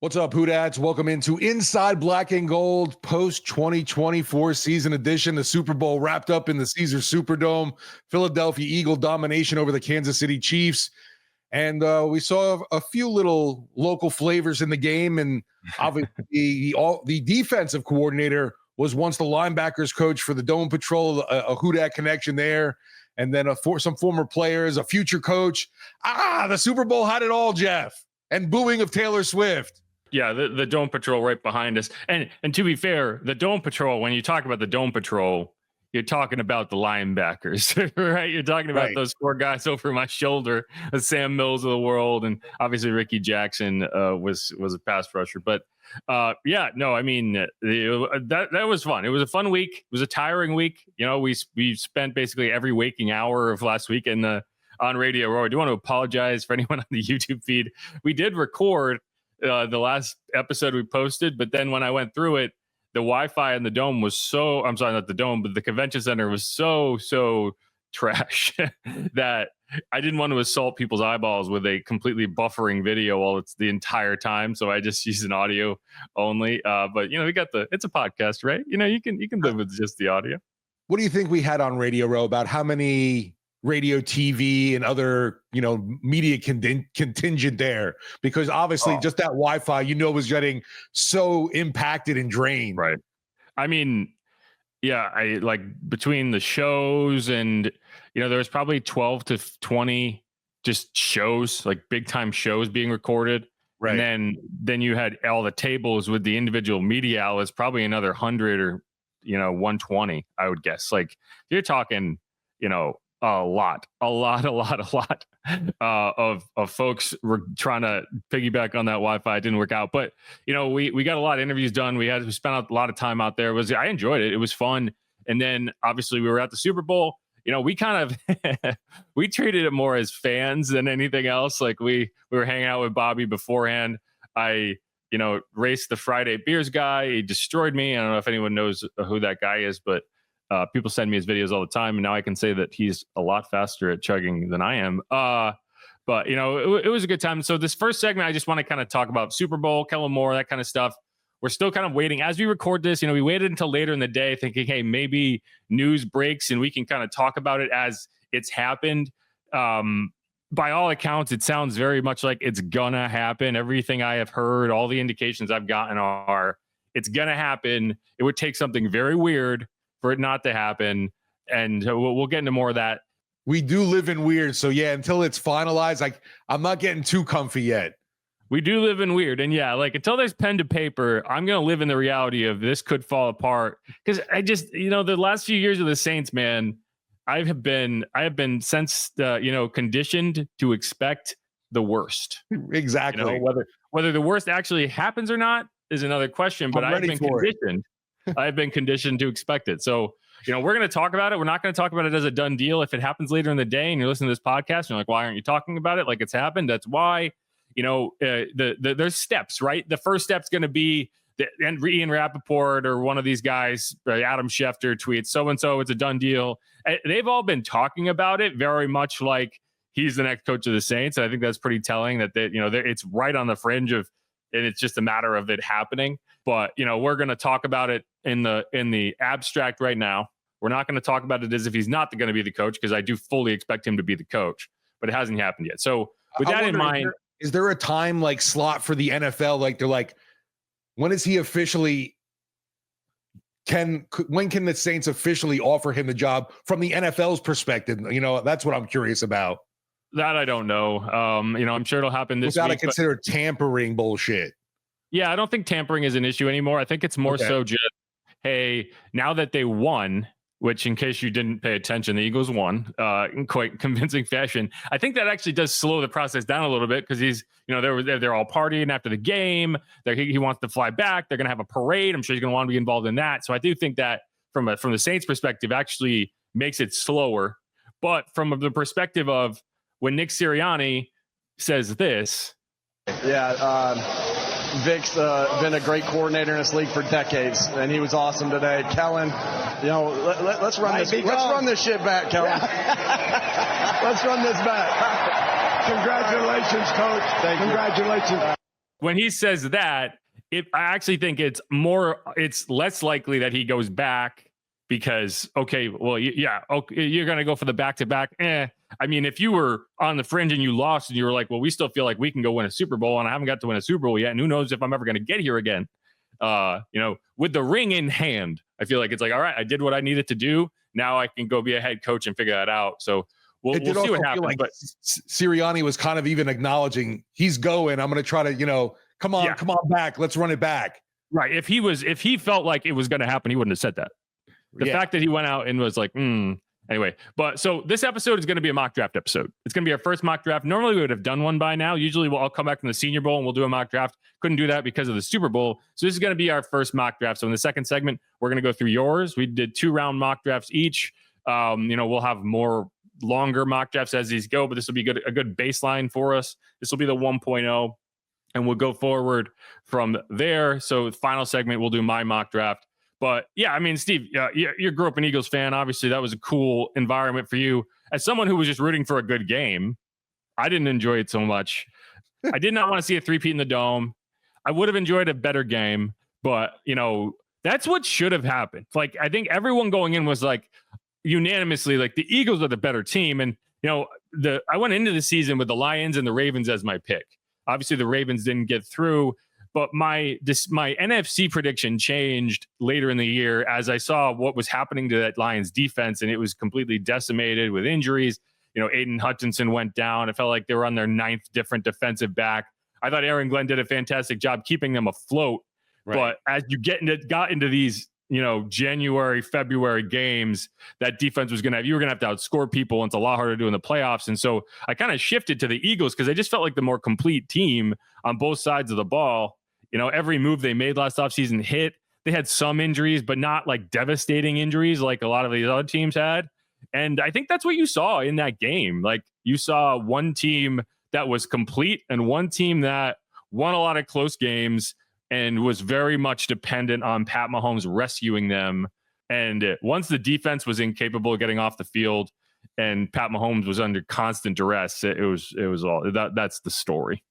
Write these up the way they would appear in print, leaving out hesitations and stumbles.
What's up, Hoodats? Welcome into Inside Black and Gold post 2024 season edition. The Super Bowl wrapped up in the Caesars Superdome. Philadelphia Eagle domination over the Kansas City Chiefs. And we saw a few little local flavors in the game. And obviously, the defensive coordinator was once the linebackers coach for the Dome Patrol, a Houdat connection there. And then some former players, a future coach. The Super Bowl had it all, Jeff. And booing of Taylor Swift. Yeah, the Dome Patrol right behind us. And to be fair, the Dome Patrol, when you talk about the Dome Patrol, you're talking about the linebackers, right? You're talking about those four guys over my shoulder, the Sam Mills of the world, and obviously Ricky Jackson was a pass rusher. But that was fun. It was a fun week. It was a tiring week. You know, we spent basically every waking hour of last week on Radio Row. I do want to apologize for anyone on the YouTube feed. We did record the last episode we posted, but then when I went through it, the Wi-Fi in the dome was the convention center was so trash that I didn't want to assault people's eyeballs with a completely buffering video while it's the entire time. So I just used an audio only. But you know, it's a podcast, right? You know, you can live with just the audio. What do you think we had on Radio Row about how many radio, TV, and other, media contingent there? Because obviously just that Wi-Fi, was getting so impacted and drained. Right. I mean, yeah, I like between the shows and, there was probably 12 to 20 just shows, like big time shows being recorded. Right. And then you had all the tables with the individual media outlets, probably another 100 or, 120, I would guess. Like you're talking, a lot of folks were trying to piggyback on that Wi-Fi. It didn't work out, but we got a lot of interviews done. We spent a lot of time out there. I enjoyed it. It was fun. And then obviously we were at the Super Bowl. We kind of we treated it more as fans than anything else. Like we were hanging out with Bobby beforehand. I raced the Friday beers guy. He destroyed me. I don't know if anyone knows who that guy is, but people send me his videos all the time, and now I can say that he's a lot faster at chugging than I am. But it was a good time. So this first segment, I just want to kind of talk about Super Bowl, Kellen Moore, that kind of stuff. We're still kind of waiting as we record this. We waited until later in the day, thinking, hey, maybe news breaks and we can kind of talk about it as it's happened. By all accounts, it sounds very much like it's gonna happen. Everything I have heard, all the indications I've gotten are it's gonna happen. It would take something very weird for it not to happen. And we'll get into more of that. We do live in weird. So yeah, until it's finalized, I'm not getting too comfy yet. We do live in weird. And yeah, until there's pen to paper, I'm going to live in the reality of this could fall apart. Because I just, the last few years of the Saints, man, I have been since, conditioned to expect the worst. Exactly. Whether the worst actually happens or not is another question, but I've been conditioned. I've been conditioned to expect it. So, we're going to talk about it. We're not going to talk about it as a done deal. If it happens later in the day and you're listening to this podcast, and you're like, why aren't you talking about it? Like it's happened. That's why, there's steps, right? The first step's going to be and Ian Rappaport or one of these guys, Adam Schefter tweets, so-and-so, it's a done deal. They've all been talking about it very much like he's the next coach of the Saints. And I think that's pretty telling that it's right on the fringe of, and it's just a matter of it happening. But, we're going to talk about it in the abstract right now. We're not going to talk about it as if he's not going to be the coach, because I do fully expect him to be the coach, but it hasn't happened yet. So with that in mind, is there a time slot for the NFL? They're like, when is he officially when can the Saints officially offer him the job from the NFL's perspective? That's what I'm curious about. That I don't know. I'm sure it'll happen this week. Without consider tampering bullshit. Yeah, I don't think tampering is an issue anymore. I think it's more so just, hey, now that they won, which in case you didn't pay attention, the Eagles won in quite convincing fashion. I think that actually does slow the process down a little bit, because he's, they're all partying after the game. He wants to fly back. They're going to have a parade. I'm sure he's going to want to be involved in that. So I do think that from the Saints perspective actually makes it slower. But from the perspective of when Nick Sirianni says this. Yeah, Vic's been a great coordinator in this league for decades, and he was awesome today. Kellen, let's run this. Let's run this shit back, Kellen. Let's run this back. Congratulations, Coach. Thank you. Congratulations. when he says that, I actually think it's less likely that he goes back because, okay, well, yeah, okay, you're going to go for the back-to-back. I mean, if you were on the fringe and you lost and you were like, well, we still feel like we can go win a Super Bowl and I haven't got to win a Super Bowl yet. And who knows if I'm ever going to get here again. With the ring in hand, I feel like it's like, all right, I did what I needed to do. Now I can go be a head coach and figure that out. So we'll see what happens. Like but Sirianni was kind of even acknowledging he's going. I'm going to try to, come on back. Let's run it back. Right. If he felt like it was going to happen, he wouldn't have said that. The fact that he went out and was like, anyway. But so this episode is going to be a mock draft episode. It's going to be our first mock draft. Normally we would have done one by now. Usually I'll come back from the Senior Bowl and we'll do a mock draft. Couldn't do that because of the Super Bowl. So this is going to be our first mock draft. So in the second segment, we're going to go through yours. We did 2-round mock drafts each. We'll have more longer mock drafts as these go, but this will be a good baseline for us. This will be the 1.0, and we'll go forward from there. So the final segment, we'll do my mock draft. But yeah, I mean, Steve, you grew up an Eagles fan. Obviously, that was a cool environment for you. As someone who was just rooting for a good game, I didn't enjoy it so much. I did not want to see a three-peat in the Dome. I would have enjoyed a better game, but that's what should have happened. Like, I think everyone going in was like unanimously like the Eagles are the better team, and I went into the season with the Lions and the Ravens as my pick. Obviously, the Ravens didn't get through. But my NFC prediction changed later in the year as I saw what was happening to that Lions defense, and it was completely decimated with injuries. Aiden Hutchinson went down. It felt like they were on their 9th different defensive back. I thought Aaron Glenn did a fantastic job keeping them afloat. Right. But as you got into these, January, February games, that defense you were going to have to outscore people. And it's a lot harder to do in the playoffs. And so I kind of shifted to the Eagles because I just felt like the more complete team on both sides of the ball. Every move they made last offseason hit. They had some injuries, but not like devastating injuries like a lot of these other teams had. And I think that's what you saw in that game. Like, you saw one team that was complete and one team that won a lot of close games and was very much dependent on Pat Mahomes rescuing them. And once the defense was incapable of getting off the field and Pat Mahomes was under constant duress, it was all that's the story.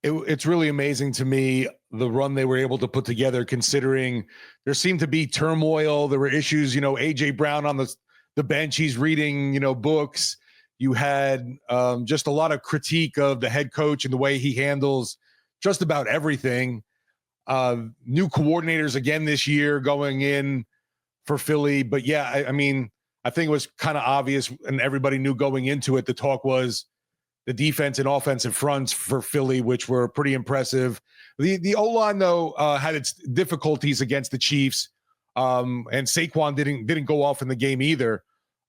It's really amazing to me, the run they were able to put together, considering there seemed to be turmoil. There were issues, AJ Brown on the bench, he's reading, books. You had just a lot of critique of the head coach and the way he handles just about everything. New coordinators again this year going in for Philly. But yeah, I mean, I think it was kind of obvious and everybody knew going into it, the talk was the defense and offensive fronts for Philly, which were pretty impressive. The O-line, though, had its difficulties against the Chiefs, and Saquon didn't go off in the game either.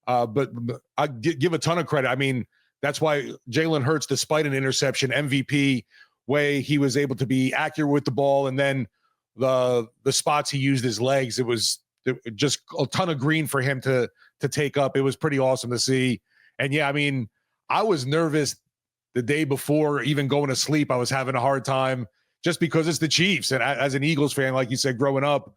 But I give a ton of credit. I mean, that's why Jalen Hurts, despite an interception, MVP, way he was able to be accurate with the ball, and then the spots he used his legs, it was just a ton of green for him to take up. It was pretty awesome to see. And yeah, I mean, I was nervous the day before even going to sleep. I was having a hard time just because it's the Chiefs. And as an Eagles fan, like you said, growing up,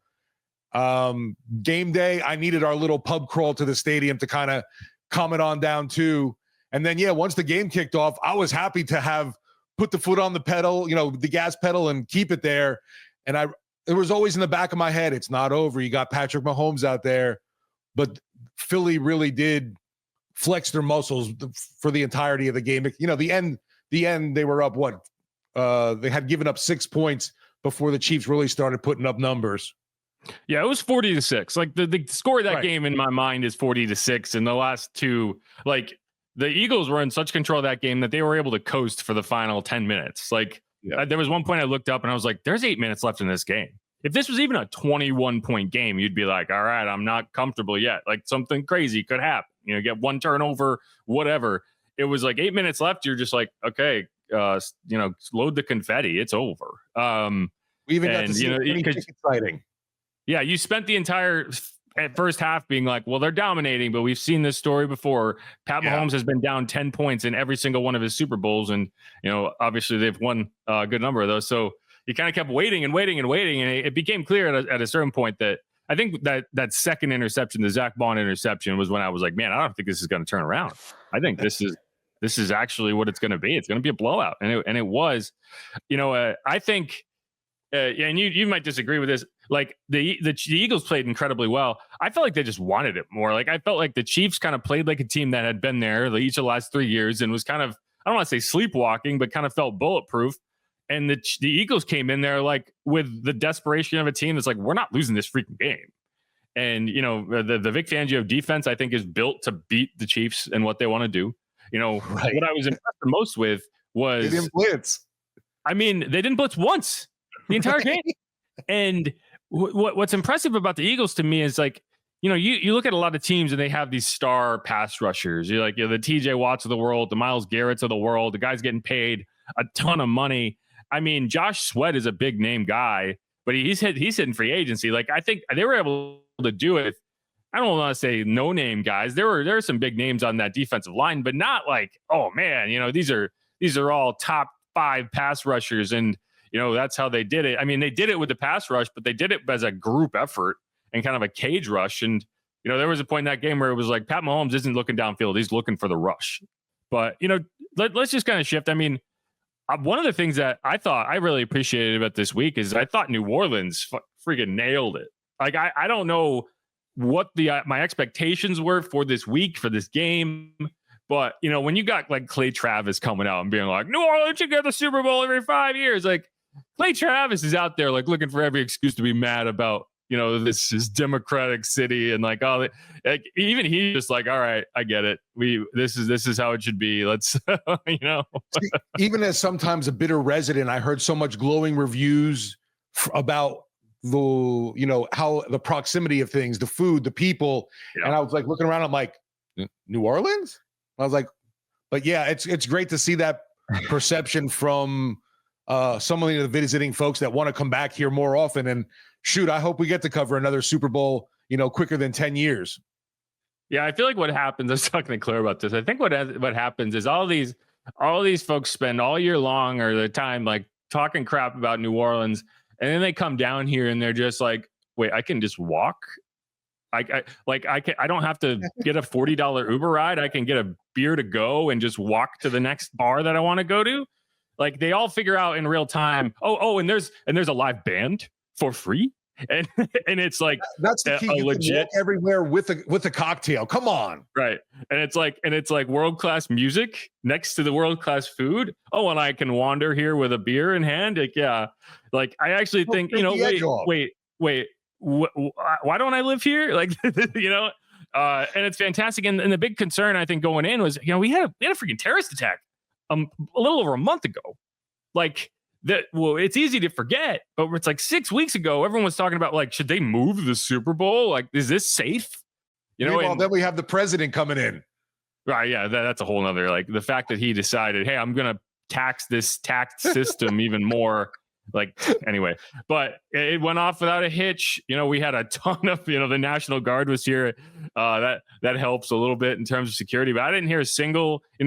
game day, I needed our little pub crawl to the stadium to kind of calm it on down too. And then, yeah, once the game kicked off, I was happy to have put the foot on the pedal, the gas pedal, and keep it there. And it was always in the back of my head, it's not over. You got Patrick Mahomes out there, but Philly really did flex their muscles for the entirety of the game. The end, they were up they had given up 6 points before the Chiefs really started putting up numbers. Yeah, it was 40-6. Like the score of that game in my mind is 40-6. And the last two, like the Eagles were in such control of that game that they were able to coast for the final 10 minutes. Like there was one point I looked up and I was like, there's 8 minutes left in this game. If this was even a 21-point game, you'd be like, all right, I'm not comfortable yet. Like something crazy could happen. Get one turnover, whatever. It was like 8 minutes left. You're just like, okay, load the confetti. It's over. We even got to see exciting. Yeah, you spent the entire first half being like, well, they're dominating, but we've seen this story before. Pat Mahomes has been down 10 points in every single one of his Super Bowls. And, obviously they've won a good number of those. So you kind of kept waiting and waiting and waiting. And it became clear at a certain point that I think that second interception, the Zach Bond interception, was when I was like, man, I don't think this is going to turn around. I think this is this is actually what it's going to be. It's going to be a blowout. And it was, I think, and you might disagree with this. Like the Eagles played incredibly well. I felt like they just wanted it more. Like I felt like the Chiefs kind of played like a team that had been there each of the last 3 years and was kind of, I don't want to say sleepwalking, but kind of felt bulletproof. And the Eagles came in there like with the desperation of a team that's like, we're not losing this freaking game. And, the Vic Fangio defense, I think, is built to beat the Chiefs and what they want to do. Right. What I was impressed the most with was they didn't blitz. I mean, they didn't blitz once the entire game. And what's impressive about the Eagles to me is like, you look at a lot of teams and they have these star pass rushers. You're like, the TJ Watts of the world, the Myles Garretts of the world, the guys getting paid a ton of money. I mean, Josh Sweat is a big name guy, but he's hitting free agency. Like, I think they were able to do it. I don't want to say no name guys. There are some big names on that defensive line, but not like, oh man, these are all top 5 pass rushers. And, that's how they did it. I mean, they did it with the pass rush, but they did it as a group effort and kind of a cage rush. And, there was a point in that game where it was like Pat Mahomes isn't looking downfield. He's looking for the rush. But, let's just kind of shift. I mean, one of the things that I thought I really appreciated about this week is I thought New Orleans freaking nailed it. Like, I don't know what my expectations were for this week, for this game. But, when you got like Clay Travis coming out and being like, New Orleans should get the Super Bowl every 5 years, like Clay Travis is out there like looking for every excuse to be mad about, this is democratic city and like all that. Like, even he's just like, all right, I get it. This is how it should be. Let's, See, even as sometimes a bitter resident, I heard so much glowing reviews about how the proximity of things, the food, the people. Yeah. And I was like looking around, I'm like, New Orleans? I was like, but yeah, it's great to see that perception from some of the visiting folks that want to come back here more often. And shoot, I hope we get to cover another Super Bowl, quicker than 10 years. Yeah, I feel like what happens, I was talking to Claire about this. I think what happens is all these folks spend all year long or their time like talking crap about New Orleans. And then they come down here and they're just like, wait, I can just walk. I don't have to get a $40 Uber ride. I can get a beer to go and just walk to the next bar that I want to go to. Like they all figure out in real time. And there's a live band for free. And it's like that's the key. You legit can walk everywhere with a cocktail. Come on. Right. And it's like world-class music next to the world-class food. Oh, and I can wander here with a beer in hand. Like, yeah. Like I actually think, wait, why don't I live here? Like, and it's fantastic. And the big concern I think going in was, we had a freaking terrorist attack a little over a month ago. Like that. Well, it's easy to forget, but it's like 6 weeks ago, everyone was talking about like, should they move the Super Bowl? Like, is this safe? Then we have the president coming in. Right. Yeah. That's a whole nother, like the fact that he decided, hey, I'm going to tax this tax system even more. Like, anyway, but it went off without a hitch. We had a ton of, the National Guard was here. That helps a little bit in terms of security, but I didn't hear a single, I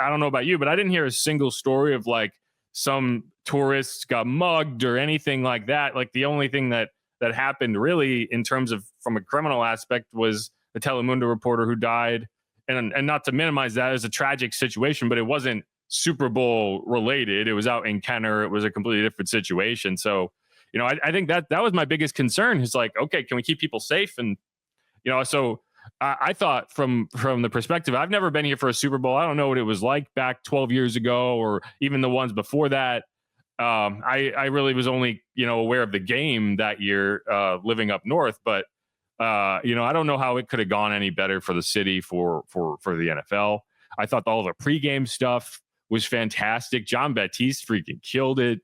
don't know about you, but I didn't hear a single story of like some tourists got mugged or anything like that. Like the only thing that happened really in terms of from a criminal aspect was the Telemundo reporter who died. And not to minimize that as a tragic situation, but it wasn't Super Bowl related. It was out in Kenner. It was a completely different situation. So, I think that was my biggest concern. Is like, okay, can we keep people safe? And, so I thought from the perspective, I've never been here for a Super Bowl. I don't know what it was like back 12 years ago, or even the ones before that. I really was only, aware of the game that year, living up north, but I don't know how it could have gone any better for the city for the NFL. I thought all the pregame stuff was fantastic. John Baptiste freaking killed it.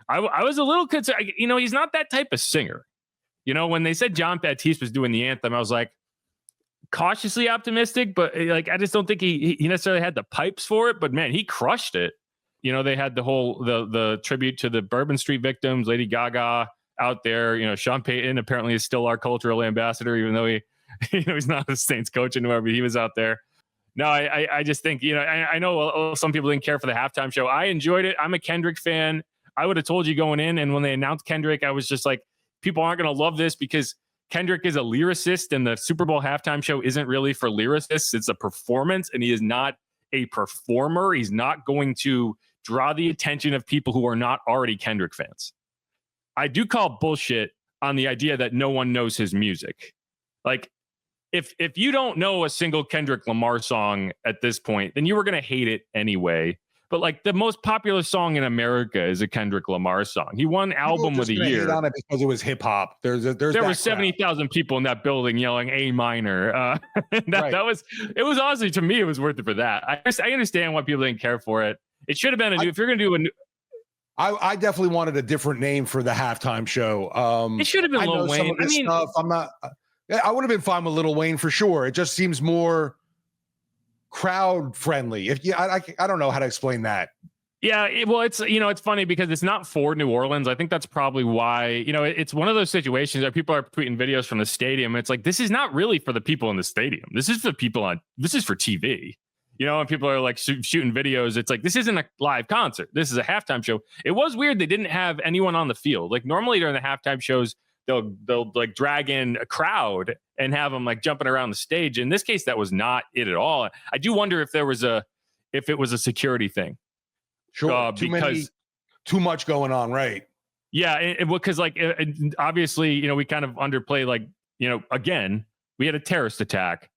I was a little concerned. He's not that type of singer. When they said John Baptiste was doing the anthem, I was like cautiously optimistic, but like I just don't think he necessarily had the pipes for it. But man, he crushed it. They had the whole the tribute to the Bourbon Street victims, Lady Gaga out there. Sean Payton apparently is still our cultural ambassador, even though he's not the Saints coach anymore, but he was out there. No, I just think, I know some people didn't care for the halftime show. I enjoyed it. I'm a Kendrick fan. I would have told you going in. And when they announced Kendrick, I was just like, people aren't going to love this because Kendrick is a lyricist and the Super Bowl halftime show isn't really for lyricists. It's a performance and he is not a performer. He's not going to draw the attention of people who are not already Kendrick fans. I do call bullshit on the idea that no one knows his music. Like, if you don't know a single Kendrick Lamar song at this point, then you were going to hate it anyway. But like, the most popular song in America is a Kendrick Lamar song. He won album of the year. On it because it was hip hop. There were 70,000 people in that building yelling A minor. It was honestly, to me, it was worth it for that. I understand why people didn't care for it. It should have been if you're going to do a new. I definitely wanted a different name for the halftime show. It should have been Lil Wayne. I would have been fine with Lil Wayne for sure. It just seems more crowd friendly. I don't know how to explain that. Yeah, it's funny because it's not for New Orleans. I think that's probably why, it's one of those situations where people are tweeting videos from the stadium. It's like, this is not really for the people in the stadium. This is for TV. And people are like shooting videos. It's like, this isn't a live concert. This is a halftime show. It was weird they didn't have anyone on the field. Like, normally during the halftime shows, they'll like drag in a crowd and have them like jumping around the stage. In this case, that was not it at all. I do wonder if it was a security thing. Sure, too much going on, right? Yeah, because obviously, we kind of underplay, again, we had a terrorist attack.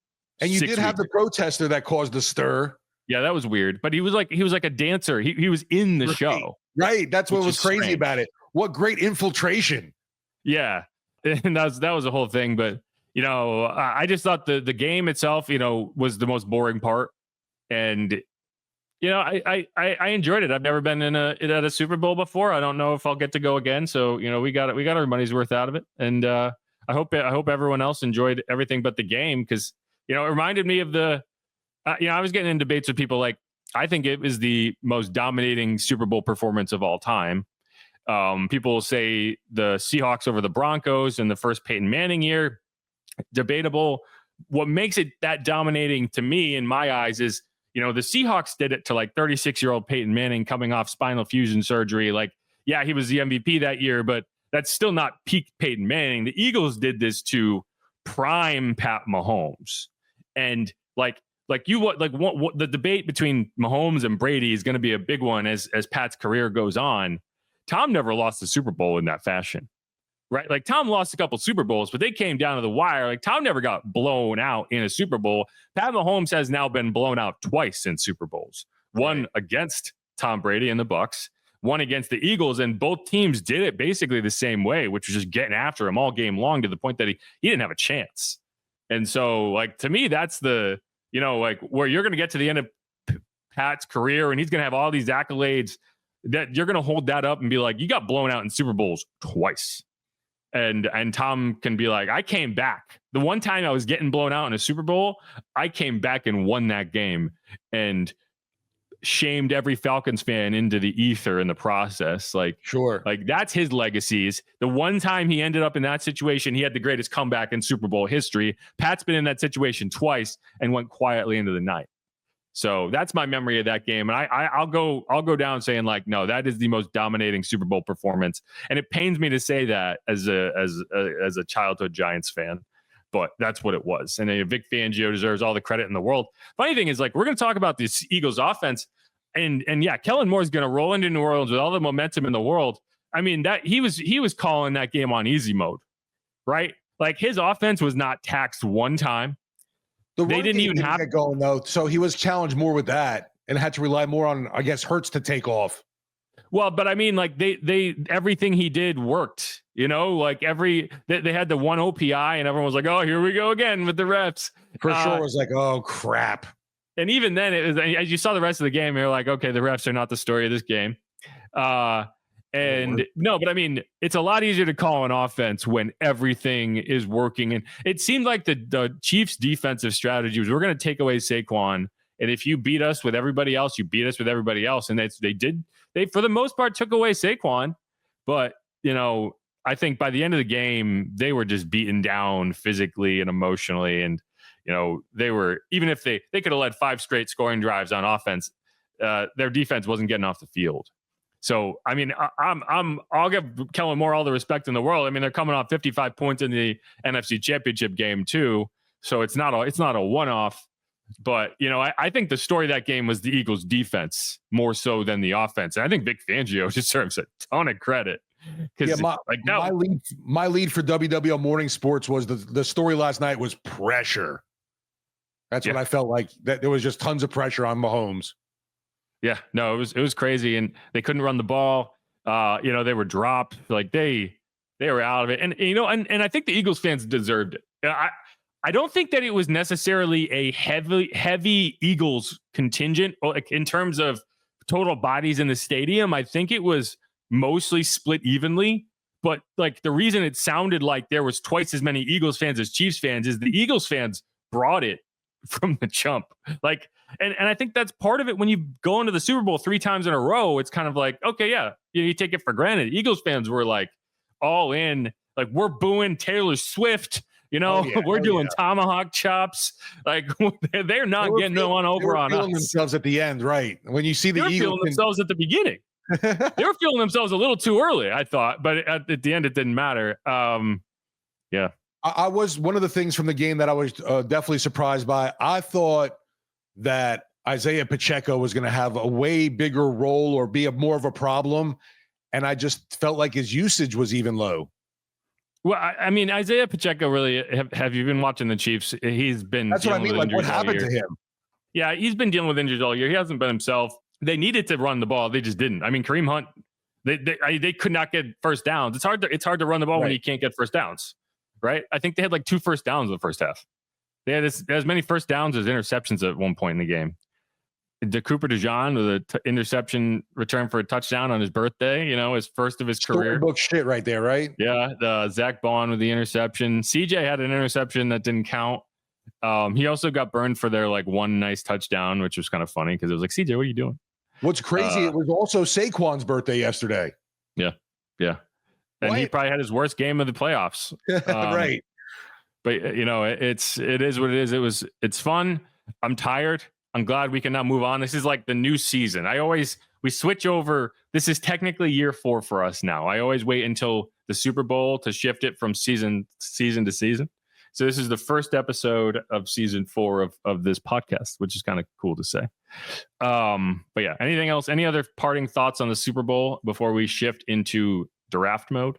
And you did have the protester that caused the stir. Yeah, that was weird. But he was like a dancer. He was in the show. Right. That's what was crazy about it. What great infiltration. Yeah. And that was the whole thing. But, I just thought the game itself, was the most boring part. And, I enjoyed it. I've never been at a Super Bowl before. I don't know if I'll get to go again. So, we got our money's worth out of it. And I hope everyone else enjoyed everything but the game, because, it reminded me of I was getting in debates with people like, I think it was the most dominating Super Bowl performance of all time. People say the Seahawks over the Broncos in the first Peyton Manning year, debatable. What makes it that dominating to me, in my eyes, is, the Seahawks did it to like 36-year-old Peyton Manning coming off spinal fusion surgery. Like, yeah, he was the MVP that year, but that's still not peak Peyton Manning. The Eagles did this to prime Pat Mahomes. And what the debate between Mahomes and Brady is going to be a big one as Pat's career goes on. Tom never lost the Super Bowl in that fashion, right? Like, Tom lost a couple Super Bowls, but they came down to the wire. Like, Tom never got blown out in a Super Bowl. Pat Mahomes has now been blown out twice in Super Bowls. One against Tom Brady and the Bucs, one against the Eagles, and both teams did it basically the same way, which was just getting after him all game long, to the point that he didn't have a chance. And so, like, to me, that's the, where you're going to get to the end of Pat's career and he's going to have all these accolades, that you're going to hold that up and be like, you got blown out in Super Bowls twice. And Tom can be like, I came back. The one time I was getting blown out in a Super Bowl, I came back and won that game and shamed every Falcons fan into the ether in the process. Like, sure. Like, that's his legacies. The one time he ended up in that situation, he had the greatest comeback in Super Bowl history. Pat's been in that situation twice and went quietly into the night. So that's my memory of that game. And I'll go down saying, like, no, that is the most dominating Super Bowl performance. And it pains me to say that as a childhood Giants fan, but that's what it was. And Vic Fangio deserves all the credit in the world. Funny thing is, like, we're going to talk about this Eagles offense, and yeah, Kellen Moore is going to roll into New Orleans with all the momentum in the world. I mean, that he was calling that game on easy mode, right? Like, his offense was not taxed one time. They didn't even have to go, though. So he was challenged more with that and had to rely more on, I guess, Hurts to take off. Well, but I mean, like, they everything he did worked, like they had the one OPI and everyone was like, oh, here we go again with the refs. For sure. It was like, oh, crap. And even then, it was, as you saw the rest of the game, you're like, okay, the refs are not the story of this game. No, but I mean, it's a lot easier to call an offense when everything is working. And it seemed like the Chiefs' defensive strategy was, we're going to take away Saquon. And if you beat us with everybody else, you beat us with everybody else. And they for the most part took away Saquon. But, I think by the end of the game, they were just beaten down physically and emotionally. And, they were, even if they could have led 5 straight scoring drives on offense, their defense wasn't getting off the field. So, I mean, I'll give Kellen Moore all the respect in the world. I mean, they're coming off 55 points in the NFC Championship game too. So it's not a one-off. But, I think the story of that game was the Eagles defense more so than the offense. And I think Vic Fangio deserves a ton of credit. Yeah, my lead for WWL Morning Sports was the story last night was pressure. That's what I felt like, that there was just tons of pressure on Mahomes. Yeah, no, it was crazy, and they couldn't run the ball. They were dropped. Like they were out of it, and and I think the Eagles fans deserved it. I don't think that it was necessarily a heavy Eagles contingent, like in terms of total bodies in the stadium. I think it was mostly split evenly. But like the reason it sounded like there was twice as many Eagles fans as Chiefs fans is the Eagles fans brought it from the jump. Like, and I think that's part of it. When you go into the Super Bowl 3 times in a row, it's kind of like, okay, yeah, you take it for granted. Eagles fans were like all in, like we're booing Taylor Swift. We're doing tomahawk chops. Like they're not getting no one over on us. Feeling themselves at the end, right? When you see the Eagles feeling themselves at the beginning, they were feeling themselves a little too early, I thought, but at the end it didn't matter. Yeah. I was, one of the things from the game that I was definitely surprised by. I thought that Isaiah Pacheco was going to have a way bigger role or be more of a problem, and I just felt like his usage was even low. Well, I mean, Isaiah Pacheco really. Have you been watching the Chiefs? He's been. That's what I mean. Like, what happened to him? Yeah, he's been dealing with injuries all year. He hasn't been himself. They needed to run the ball. They just didn't. I mean, Kareem Hunt. They could not get first downs. It's hard to run the ball when you can't get first downs. Right? I think they had like 2 first downs in the first half. They had as many first downs as interceptions at one point in the game. Cooper DeJean with an interception return for a touchdown on his birthday, his first of his career. Storybook shit right there, right? Yeah. The Zach Bond with the interception. CJ had an interception that didn't count. He also got burned for their like one nice touchdown, which was kind of funny because it was like, CJ, what are you doing? What's crazy, it was also Saquon's birthday yesterday. Yeah. Yeah. And he probably had his worst game of the playoffs. Right. But it is what it is. It's fun. I'm tired. I'm glad we can now move on. This is like the new season. We switch over. This is technically year 4 for us now. I always wait until the Super Bowl to shift it from season to season. So this is the first episode of season 4 of this podcast, which is kind of cool to say. But yeah, anything else? Any other parting thoughts on the Super Bowl before we shift into draft mode?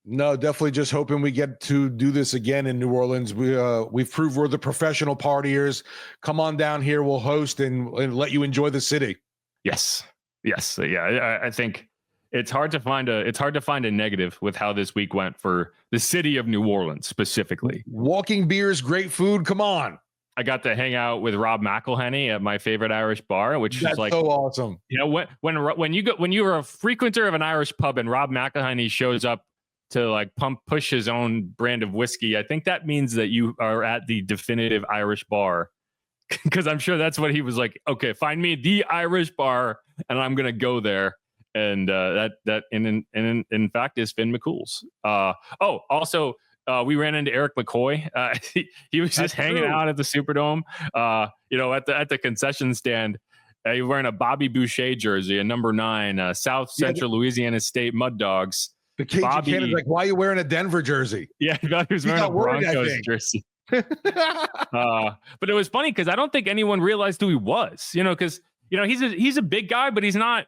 No, definitely just hoping we get to do this again in New Orleans. We've proved we're the professional partiers. Come on down here. We'll host and let you enjoy the city. Yes. Yeah. I think it's hard to find a negative with how this week went for the city of New Orleans specifically. Walking beers, great food. Come on. I got to hang out with Rob McElhenney at my favorite Irish bar, which is like so awesome. When you were a frequenter of an Irish pub and Rob McElhenney shows up to like push his own brand of whiskey, I think that means that you are at the definitive Irish bar, because I'm sure that's what he was like. Okay, find me the Irish bar, and I'm gonna go there. And that in fact is Finn McCool's. Also, we ran into Eric McCoy. He was just hanging out at the Superdome. At the concession stand. He was wearing a Bobby Boucher jersey, a number 9, South Central Louisiana State Mud Dogs. The Cajun Cannon's like, why are you wearing a Denver jersey? Yeah, he thought he was wearing a Broncos jersey. But it was funny because I don't think anyone realized who he was. Because he's a big guy, but he's not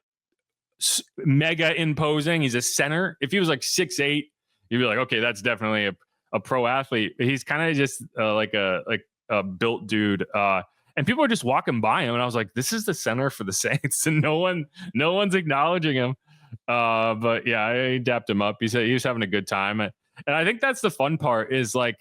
mega imposing. He's a center. If he was like 6'8", you'd be like, okay, that's definitely a pro athlete. He's kind of just like a built dude. And people are just walking by him, and I was like, this is the center for the Saints, and no one's acknowledging him. But yeah, I dapped him up. He said he was having a good time. And I think that's the fun part is like,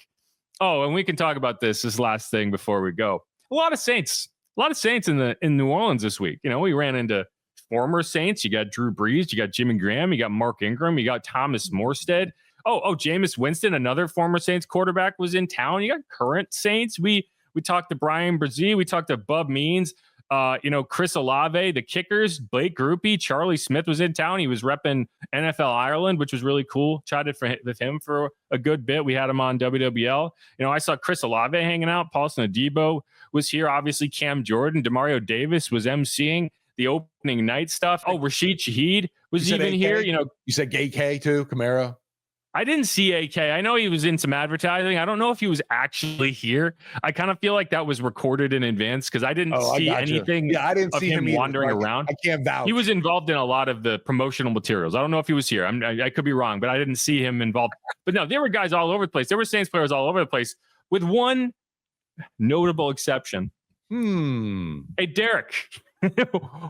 and we can talk about this last thing before we go. A lot of Saints in New Orleans this week. We ran into former Saints. You got Drew Brees, you got Jimmy Graham, you got Mark Ingram, you got Thomas Morstead. Jameis Winston, another former Saints quarterback, was in town. You got current Saints. We talked to Brian Brzee, we talked to Bub Means. Chris Olave, the kickers, Blake Grupe, Charlie Smith was in town. He was repping NFL Ireland, which was really cool. Chatted with him for a good bit. We had him on WWL. I saw Chris Olave hanging out. Paulson Adebo was here. Obviously, Cam Jordan, Demario Davis was emceeing the opening night stuff. Rashid Shaheed was even here. You said Gay K too, Camaro. I didn't see AK. I know he was in some advertising. I don't know if he was actually here. I kind of feel like that was recorded in advance because I didn't see anything. Yeah, I didn't see him wandering around. I can't vouch. He was involved in a lot of the promotional materials. I don't know if he was here. I could be wrong, but I didn't see him involved. But no, there were guys all over the place. There were Saints players all over the place, with one notable exception. Hey, Derek,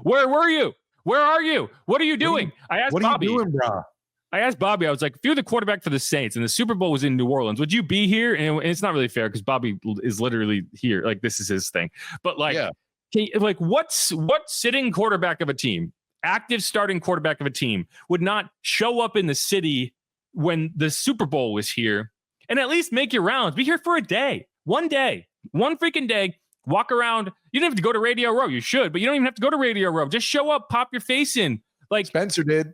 where were you? Where are you? What are you doing? I asked Bobby. What are you doing, bro? I asked Bobby, I was like, if you're the quarterback for the Saints and the Super Bowl was in New Orleans, would you be here? And it's not really fair because Bobby is literally here. Like, this is his thing. But like, what sitting quarterback of a team, active starting quarterback of a team would not show up in the city when the Super Bowl was here and at least make your rounds? Be here for a day, one freaking day, walk around. You don't have to go to Radio Row. You should, but you don't even have to go to Radio Row. Just show up, pop your face in. Like Spencer did.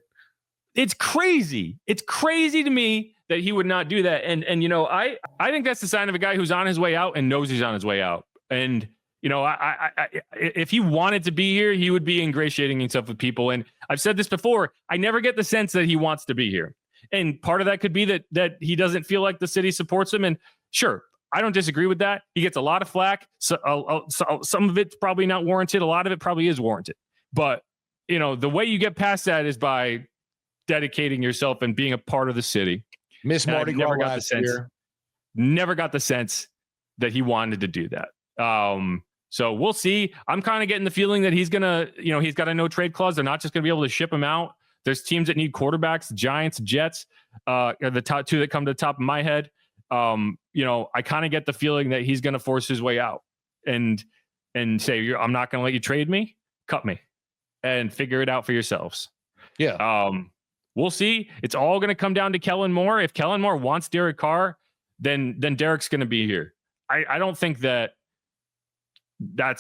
It's crazy. It's crazy to me that he would not do that. And I think that's the sign of a guy who's on his way out and knows he's on his way out. And, if he wanted to be here, he would be ingratiating himself with people. And I've said this before, I never get the sense that he wants to be here. And part of that could be that he doesn't feel like the city supports him. And sure, I don't disagree with that. He gets a lot of flack. So some of it's probably not warranted. A lot of it probably is warranted. But, the way you get past that is by dedicating yourself and being a part of the city. Miss Mardi Gras last year. Never got the sense that he wanted to do that. So we'll see. I'm kind of getting the feeling that he's gonna, he's got a no trade clause. They're not just gonna be able to ship him out. There's teams that need quarterbacks. Giants, Jets, are the top two that come to the top of my head. I kind of get the feeling that he's gonna force his way out and say, I'm not gonna let you trade me, cut me, and figure it out for yourselves. Yeah. We'll see. It's all going to come down to Kellen Moore. If Kellen Moore wants Derek Carr, then Derek's going to be here. I don't think that's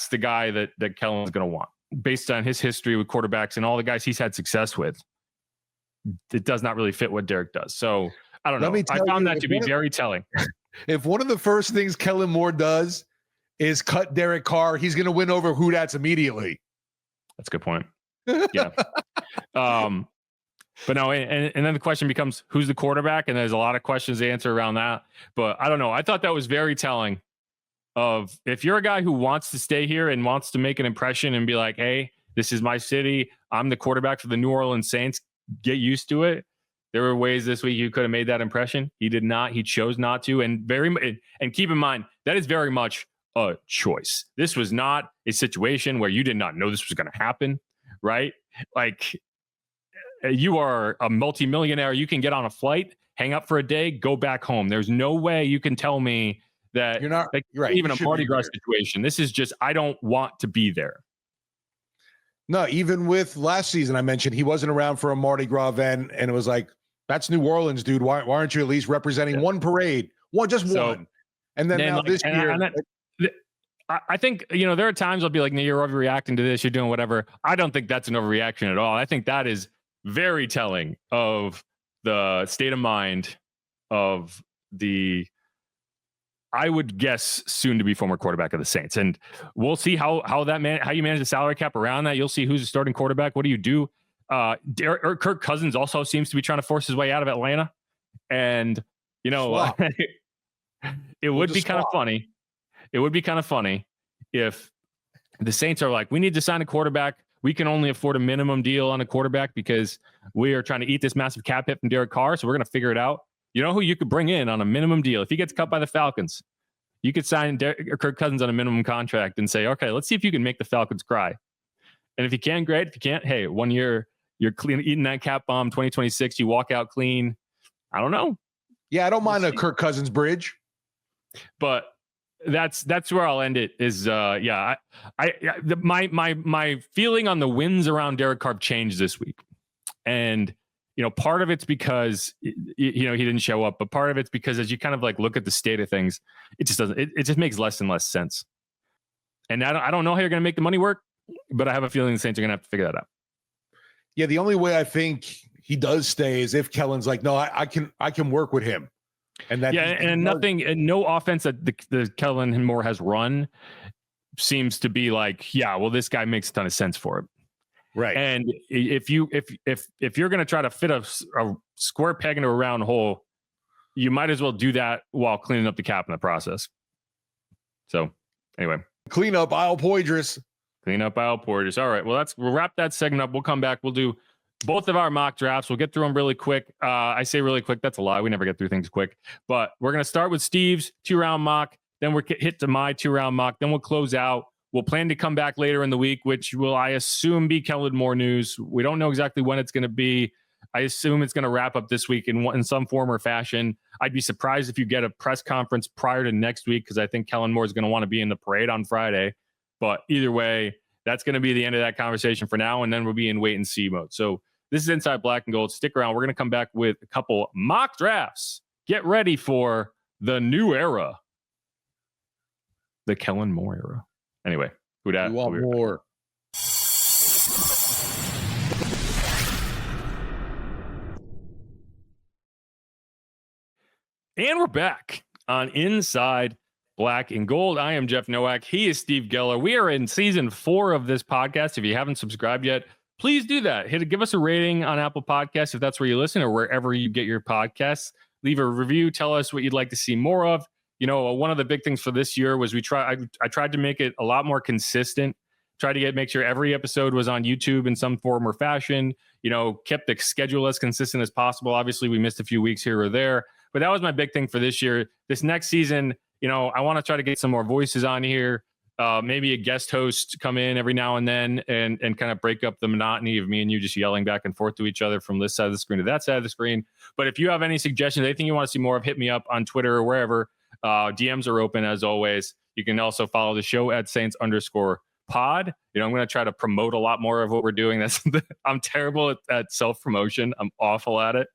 the guy that Kellen's going to want based on his history with quarterbacks and all the guys he's had success with. It does not really fit what Derek does. So I don't know. I found that to be very telling. If one of the first things Kellen Moore does is cut Derek Carr, he's going to win over who that's immediately. That's a good point. Yeah. But no, and then the question becomes, who's the quarterback? And there's a lot of questions to answer around that. But I don't know. I thought that was very telling of if you're a guy who wants to stay here and wants to make an impression and be like, hey, this is my city. I'm the quarterback for the New Orleans Saints. Get used to it. There were ways this week you could have made that impression. He did not. He chose not to. And keep in mind, that is very much a choice. This was not a situation where you did not know this was going to happen, right? Like, you are a multimillionaire. You can get on a flight, hang up for a day, go back home. There's no way you can tell me that you're not right. Even a Mardi Gras situation. This is just, I don't want to be there. No, even with last season, I mentioned he wasn't around for a Mardi Gras event, and it was like, that's New Orleans, dude. Why aren't you at least representing one parade? One. And then now this year. I think, there are times I'll be like, no, you're overreacting to this. You're doing whatever. I don't think that's an overreaction at all. I think that is very telling of the state of mind of I would guess, soon to be former quarterback of the Saints. And we'll see how you manage the salary cap around that. You'll see who's the starting quarterback. What do you do? Kirk Cousins also seems to be trying to force his way out of Atlanta. And, it would be kind of funny. It would be kind of funny if the Saints are like, we need to sign a quarterback. We can only afford a minimum deal on a quarterback because we are trying to eat this massive cap hit from Derek Carr. So we're going to figure it out. You know who you could bring in on a minimum deal? If he gets cut by the Falcons, you could sign Kirk Cousins on a minimum contract and say, okay, let's see if you can make the Falcons cry. And if you can, great. If you can't, hey, 1 year, you're clean, eating that cap bomb, 2026, you walk out clean. I don't know. Yeah, I don't mind a Kirk Cousins bridge. But that's where I'll end it is my feeling on the wins around Derek Carr changed this week. And part of it's because he didn't show up, but part of it's because as you kind of like look at the state of things, it just doesn't, it just makes less and less sense. And I don't know how you're going to make the money work, but I have a feeling the Saints are going to have to figure that out. Yeah, the only way I think he does stay is if Kellen's like, no, I can work with him. And that no offense that the Kellen Moore has run seems to be like, yeah, well, this guy makes a ton of sense for it. Right. And if you're going to try to fit a square peg into a round hole, you might as well do that while cleaning up the cap in the process. So anyway, clean up aisle Poydras. Clean up aisle Poydras. All right. Well, we'll wrap that segment up. We'll come back. We'll do both of our mock drafts. We'll get through them really quick. I say really quick. That's a lie. We never get through things quick. But we're going to start with Steve's 2-round mock. Then we'll hit to my 2-round mock. Then we'll close out. We'll plan to come back later in the week, which will, I assume, be Kellen Moore news. We don't know exactly when it's going to be. I assume it's going to wrap up this week in some form or fashion. I'd be surprised if you get a press conference prior to next week, because I think Kellen Moore is going to want to be in the parade on Friday. But either way, that's going to be the end of that conversation for now, and then we'll be in wait and see mode. So this is Inside Black and Gold. Stick around. We're going to come back with a couple mock drafts. Get ready for the new era, the Kellen Moore era. Anyway, who dat? You want more? And we're back on Inside Black and Gold. I am Jeff Nowak. He is Steve Geller. We are in season 4 of this podcast. If you haven't subscribed yet, please do that. Give us a rating on Apple Podcasts if that's where you listen, or wherever you get your podcasts. Leave a review. Tell us what you'd like to see more of. You know, one of the big things for this year was I tried to make it a lot more consistent. Tried to make sure every episode was on YouTube in some form or fashion. You know, kept the schedule as consistent as possible. Obviously, we missed a few weeks here or there, but that was my big thing for this year. This next season, you know, I want to try to get some more voices on here. Maybe a guest host come in every now and then and kind of break up the monotony of me and you just yelling back and forth to each other from this side of the screen to that side of the screen. But if you have any suggestions, anything you want to see more of, hit me up on Twitter or wherever. DMs are open as always. You can also follow the show at Saints_pod. You know, I'm going to try to promote a lot more of what we're doing. I'm terrible at self-promotion. I'm awful at it.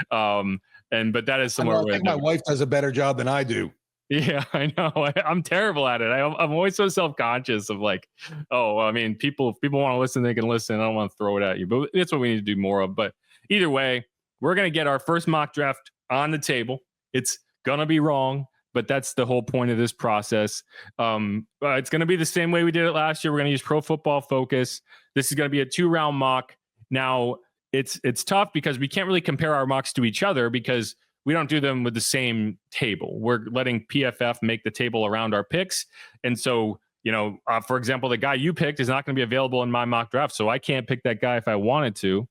But that is somewhere. I think my wife does a better job than I do. Yeah, I know. I'm terrible at it. I'm always so self-conscious of like, oh, I mean, people want to listen, they can listen. I don't want to throw it at you, but that's what we need to do more of. But either way, we're going to get our first mock draft on the table. It's going to be wrong, but that's the whole point of this process. It's going to be the same way we did it last year. We're going to use Pro Football Focus. This is going to be a 2-round mock. Now, it's tough because we can't really compare our mocks to each other because we don't do them with the same table. We're letting PFF make the table around our picks. And so, you know, for example, the guy you picked is not going to be available in my mock draft. So I can't pick that guy if I wanted to.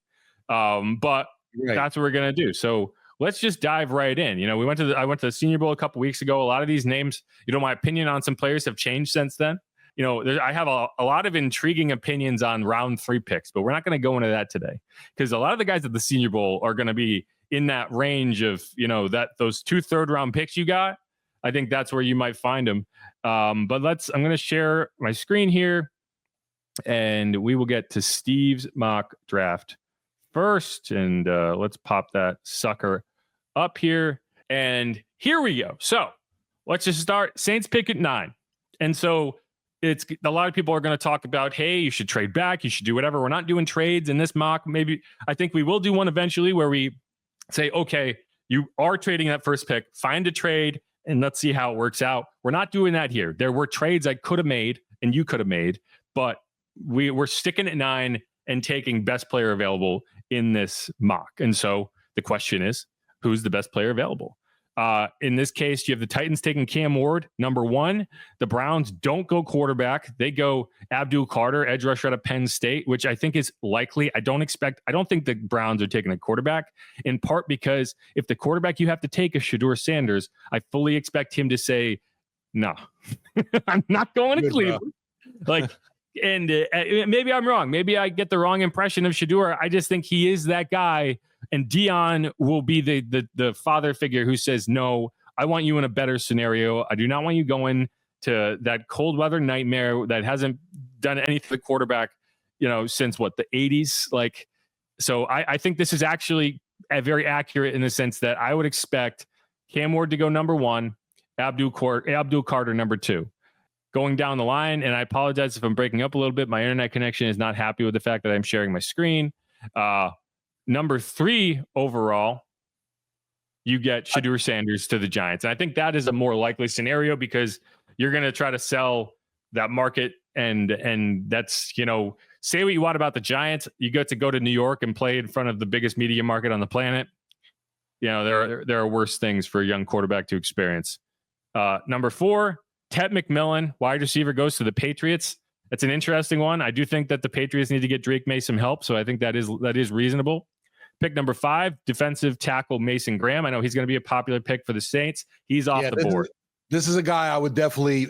But That's what we're going to do. So let's just dive right in. You know, I went to the Senior Bowl a couple weeks ago. A lot of these names, you know, my opinion on some players have changed since then. You know, I have a lot of intriguing opinions on round 3 picks, but we're not going to go into that today because a lot of the guys at the Senior Bowl are going to be in that range of, you know, those 2 third-round picks you got. I think that's where you might find them. But I'm going to share my screen here, and we will get to Steve's mock draft first. And let's pop that sucker up here. And here we go. So let's just start. Saints pick at 9. And so it's a lot of people are going to talk about, hey, you should trade back. You should do whatever. We're not doing trades in this mock. Maybe I think we will do one eventually where we say, okay, you are trading that first pick, find a trade, and let's see how it works out. We're not doing that here. There were trades I could have made and you could have made, but we're sticking at 9 and taking best player available in this mock. And so the question is, who's the best player available? In this case, you have the Titans taking Cam Ward, number 1. The Browns don't go quarterback. They go Abdul Carter, edge rusher out of Penn State, which I think is likely. I don't think the Browns are taking a quarterback, in part because if the quarterback you have to take is Shedeur Sanders, I fully expect him to say, no, I'm not going to Cleveland. Like, and maybe I'm wrong. Maybe I get the wrong impression of Shedeur. I just think he is that guy. And Dion will be the father figure who says, no, I want you in a better scenario. I do not want you going to that cold weather nightmare that hasn't done anything to the quarterback, you know, since the 80s. Like, so I think this is actually very accurate in the sense that I would expect Cam Ward to go number 1, Abdul Carter number 2. Going down the line, and I apologize if I'm breaking up a little bit. My internet connection is not happy with the fact that I'm sharing my screen. Number 3 overall, you get Shedeur Sanders to the Giants. And I think that is a more likely scenario because you're going to try to sell that market. And that's, you know, say what you want about the Giants. You get to go to New York and play in front of the biggest media market on the planet. there are worse things for a young quarterback to experience. Number 4, Tet McMillan, wide receiver, goes to the Patriots. That's an interesting one. I do think that the Patriots need to get Drake May some help, so I think that is reasonable. Pick number 5, defensive tackle Mason Graham. I know he's going to be a popular pick for the Saints. He's off the board. This is a guy I would definitely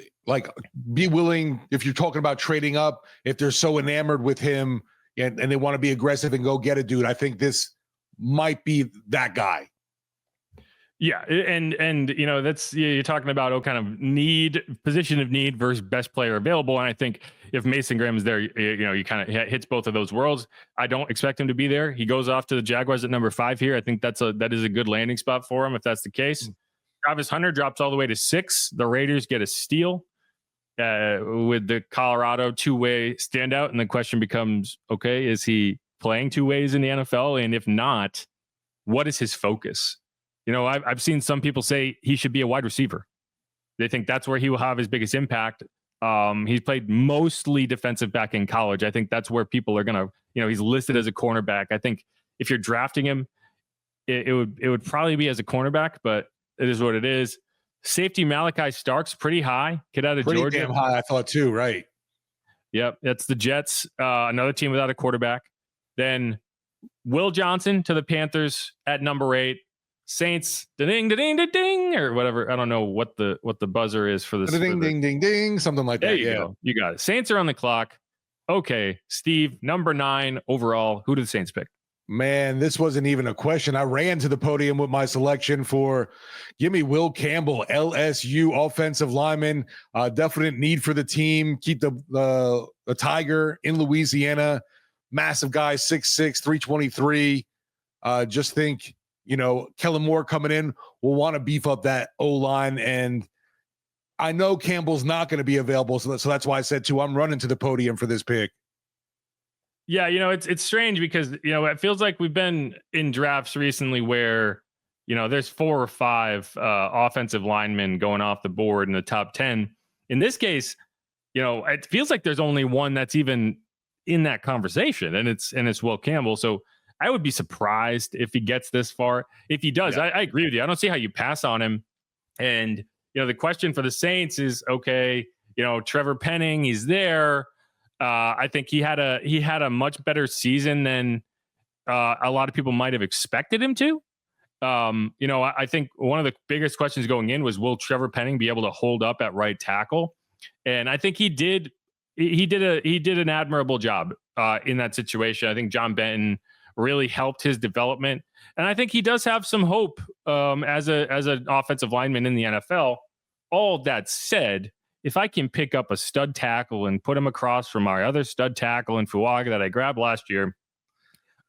be willing, if you're talking about trading up, if they're so enamored with him and they want to be aggressive and go get a dude. I think this might be that guy. Yeah, and that's you're talking about kind of position of need versus best player available, and I think if Mason Graham is there, you kind of hits both of those worlds. I don't expect him to be there. He goes off to the Jaguars at number 5 here. I think that is a good landing spot for him if that's the case. Travis Hunter drops all the way to 6. The Raiders get a steal with the Colorado two-way standout, and the question becomes, okay, is he playing two ways in the NFL? And if not, what is his focus? I've seen some people say he should be a wide receiver. They think that's where he will have his biggest impact. He's played mostly defensive back in college. I think that's where people are going to, he's listed as a cornerback. I think if you're drafting him, it would probably be as a cornerback, but it is what it is. Safety Malachi Starks, pretty high. Kid out of Georgia. Pretty damn high, I thought too, right? Yep, that's the Jets. Another team without a quarterback. Then Will Johnson to the Panthers at number 8. Saints, ding, ding, ding, ding, or whatever. I don't know what the buzzer is for this. Ding, ding, ding, ding, something like that. There you go. You got it. Saints are on the clock. Okay, Steve, number 9 overall. Who did the Saints pick? Man, this wasn't even a question. I ran to the podium with my selection for give me Will Campbell, LSU offensive lineman. Definite need for the team. Keep the Tiger in Louisiana. Massive guy, 6'6", 323. Just think, Kellen Moore coming in will want to beef up that O-line. And I know Campbell's not going to be available. So that's why I said, too, I'm running to the podium for this pick. Yeah, it's strange because, it feels like we've been in drafts recently where, there's 4 or 5 offensive linemen going off the board in the top 10. In this case, it feels like there's only one that's even in that conversation, and it's Will Campbell. So I would be surprised if he gets this far. If he does, I agree with you. I don't see how you pass on him. And, the question for the Saints is, okay, Trevor Penning, he's there. I think he had a much better season than a lot of people might have expected him to. I think one of the biggest questions going in was, will Trevor Penning be able to hold up at right tackle? And I think he did. He did an admirable job in that situation. I think John Benton really helped his development, and I think he does have some hope as an offensive lineman in the NFL. All that said, if I can pick up a stud tackle and put him across from our other stud tackle in Fuaga that I grabbed last year,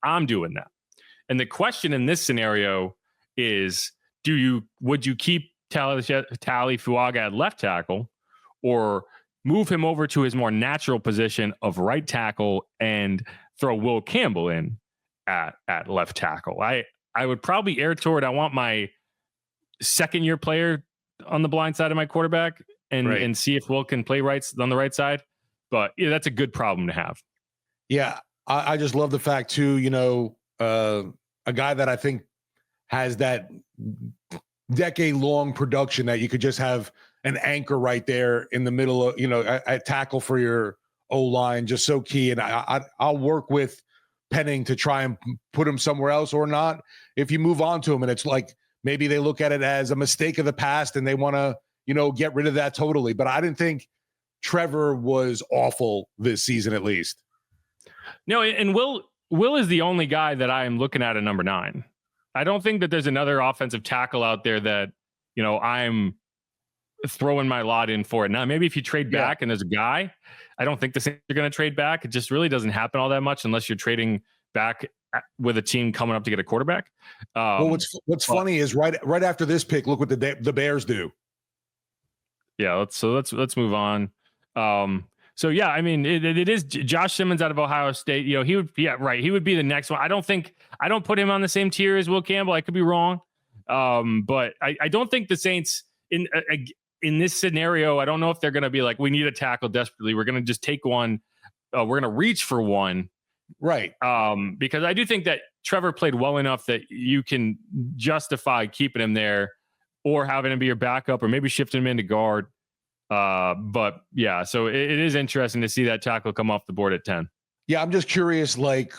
I'm doing that. And the question in this scenario is, would you keep Tali Fuaga at left tackle, or move him over to his more natural position of right tackle and throw Will Campbell in at left tackle? I would probably err toward, I want my second-year player on the blind side of my quarterback and see if Will can play on the right side. But that's a good problem to have. Yeah, I just love the fact too, a guy that I think has that decade-long production that you could just have an anchor right there in the middle of, at tackle for your O-line, just so key. And I'll work with Penning to try and put him somewhere else or not. If you move on to him and it's like, maybe they look at it as a mistake of the past and they want to, get rid of that totally. But I didn't think Trevor was awful this season, at least. No, and Will is the only guy that I am looking at number 9. I don't think that there's another offensive tackle out there that, I'm throwing my lot in for it. Now, maybe if you trade back and there's a guy, I don't think the Saints are going to trade back. It just really doesn't happen all that much unless you're trading back with a team coming up to get a quarterback. Well, what's funny is right after this pick, look what the Bears do. Yeah, let's move on. So yeah, I mean, it is Josh Simmons out of Ohio State. He would be the next one. I don't put him on the same tier as Will Campbell. I could be wrong, but I don't think the Saints in this scenario, I don't know if they're going to be like, we need a tackle desperately. We're going to just take one. We're going to reach for one Right. Because I do think that Trevor played well enough that you can justify keeping him there or having him be your backup or maybe shifting him into guard. But yeah, so it is interesting to see that tackle come off the board at 10. Yeah, I'm just curious, like,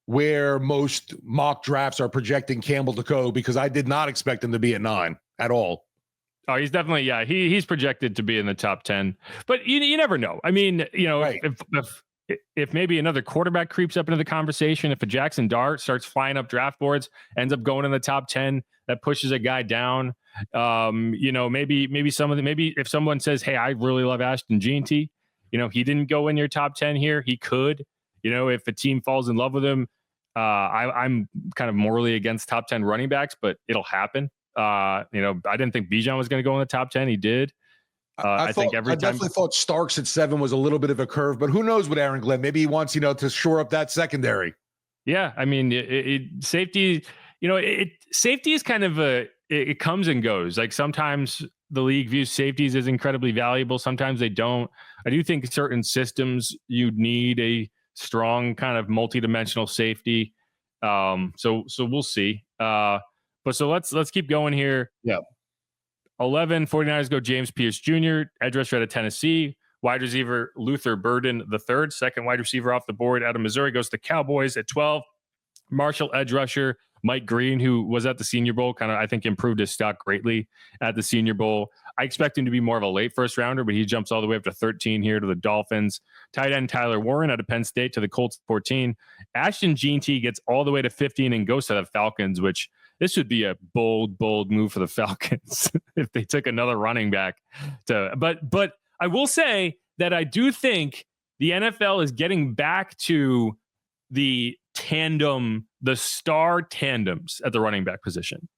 where most mock drafts are projecting Campbell to go, because I did not expect him to be at 9 at all. Oh, he's definitely, yeah, he's projected to be in the top 10, but you never know. I mean, Right. if maybe another quarterback creeps up into the conversation, if a Jackson Dart starts flying up draft boards, ends up going in the top 10, that pushes a guy down. Maybe if someone says, hey, I really love Ashton Jeanty, he didn't go in your top 10 here. He could, if a team falls in love with him. I'm kind of morally against top 10 running backs, but it'll happen. I didn't think Bijan was going to go in the top 10. He did. I definitely thought Starks at 7 was a little bit of a curve, but who knows with Aaron Glenn? Maybe he wants, to shore up that secondary. Yeah. I mean, safety, safety is kind of it comes and goes. Like sometimes the league views safeties as incredibly valuable. Sometimes they don't. I do think certain systems you need a strong kind of multi-dimensional safety. So we'll see. But so let's keep going here. Yeah. 11 49ers go James Pierce Jr., edge rusher out of Tennessee. Wide receiver Luther Burden III, second wide receiver off the board out of Missouri, goes to the Cowboys at 12. Marshall edge rusher Mike Green, who was at the Senior Bowl, kind of I think improved his stock greatly at the Senior Bowl. I expect him to be more of a late first rounder, but he jumps all the way up to 13 here to the Dolphins. Tight end Tyler Warren out of Penn State to the Colts 14. Ashton Jeanty gets all the way to 15 and goes to the Falcons, which this would be a bold move for the Falcons if they took another running back. But I will say that I do think the NFL is getting back to the star tandems at the running back position.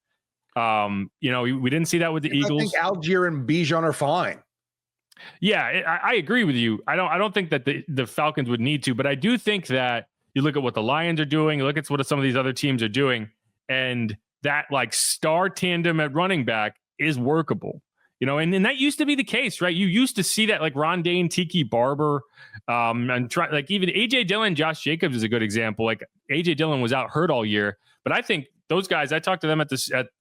We didn't see that with the Eagles. I think Algier and Bijan are fine. Yeah, I agree with you. I don't think that the Falcons would need to, but I do think that you look at what the Lions are doing, you look at what some of these other teams are doing, and that like star tandem at running back is workable. And that used to be the case, right? You used to see that like Rondane, Tiki Barber, and even AJ Dillon, Josh Jacobs is a good example. Like AJ Dillon was out hurt all year, but I think those guys, I talked to them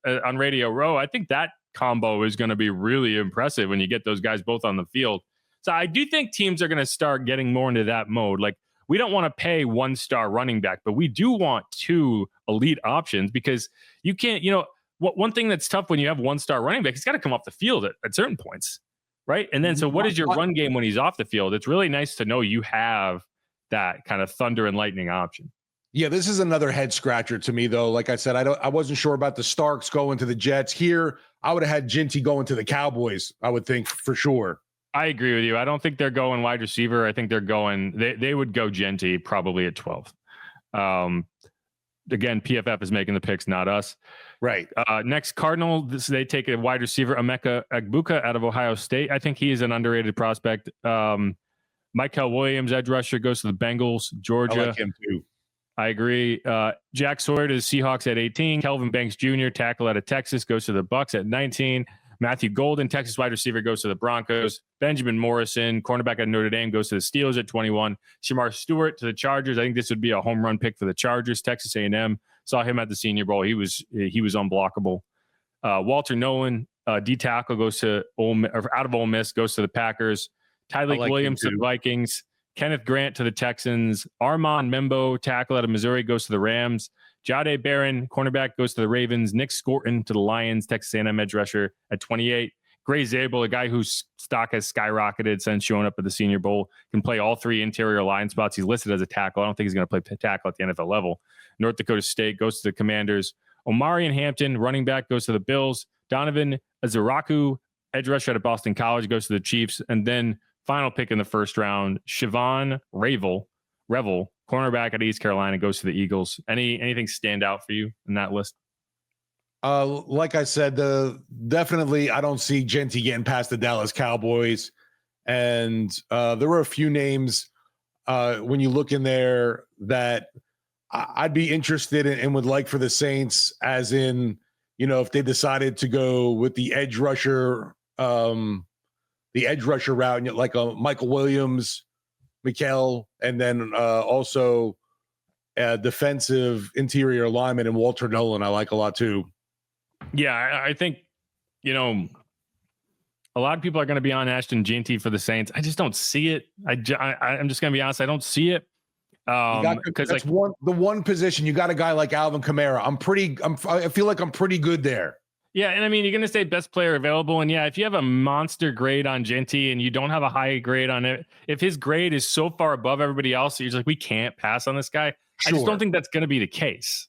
on Radio Row. I think that combo is going to be really impressive when you get those guys both on the field. So I do think teams are going to start getting more into that mode. Like we don't want to pay 1-star running back, but we do want 2 elite options because you can't, one thing that's tough when you have 1-star running back, he's got to come off the field at certain points, right? And then, so what is your run game when he's off the field? It's really nice to know you have that kind of thunder and lightning option. Yeah, this is another head scratcher to me, though. Like I said, I wasn't sure about the Starks going to the Jets. Here, I would have had Jeanty going to the Cowboys, I would think, for sure. I agree with you. I don't think they're going wide receiver. I think they're going, they would go Jeanty probably at 12. Again, PFF is making the picks, not us. Right. Next, Cardinal, they take a wide receiver, Emeka Egbuka out of Ohio State. I think he is an underrated prospect. Michael Williams, edge rusher, goes to the Bengals. Georgia. I like him too. I agree. Jack Sawyer to the Seahawks at 18. Kelvin Banks Jr., tackle out of Texas, goes to the Bucks at 19. Matthew Golden, Texas wide receiver, goes to the Broncos. Benjamin Morrison, cornerback at Notre Dame, goes to the Steelers at 21. Shamar Stewart to the Chargers. I think this would be a home run pick for the Chargers. Texas A&M, saw him at the Senior Bowl. He was unblockable. Walter Nolan, D tackle, goes to out of Ole Miss, goes to the Packers. Tyleik Williams to the Vikings. Kenneth Grant to the Texans. Armand Membo, tackle out of Missouri, goes to the Rams. Jahdae Barron, cornerback, goes to the Ravens. Nick Scorton to the Lions. Texas A&M edge rusher at 28. Gray Zabel, a guy whose stock has skyrocketed since showing up at the Senior Bowl, can play all 3 interior line spots. He's listed as a tackle. I don't think he's going to play tackle at the NFL level. North Dakota State goes to the Commanders. Omarion Hampton, running back, goes to the Bills. Donovan Azaraku, edge rusher out of Boston College, goes to the Chiefs. And then final pick in the first round, Siobhan Revel, cornerback at East Carolina, goes to the Eagles. Anything stand out for you in that list? Like I said, definitely I don't see Jeanty getting past the Dallas Cowboys. And there were a few names when you look in there that I'd be interested in and would like for the Saints, as in, if they decided to go with the edge rusher route, like a Michael Williams, Mikel, and then also defensive interior lineman and Walter Nolan I like a lot too. Yeah, I think, a lot of people are going to be on Ashton Jeanty for the Saints. I just don't see it. I'm just going to be honest. I don't see it. Because that's the one position you got a guy like Alvin Kamara. I feel like I'm pretty good there. Yeah, and I mean, you're going to say best player available, and yeah, if you have a monster grade on Jeanty and you don't have a high grade on it, if his grade is so far above everybody else, you're just like, we can't pass on this guy. Sure. I just don't think that's going to be the case.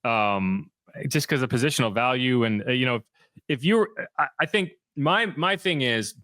Just because of positional value, and if you're, I think my thing is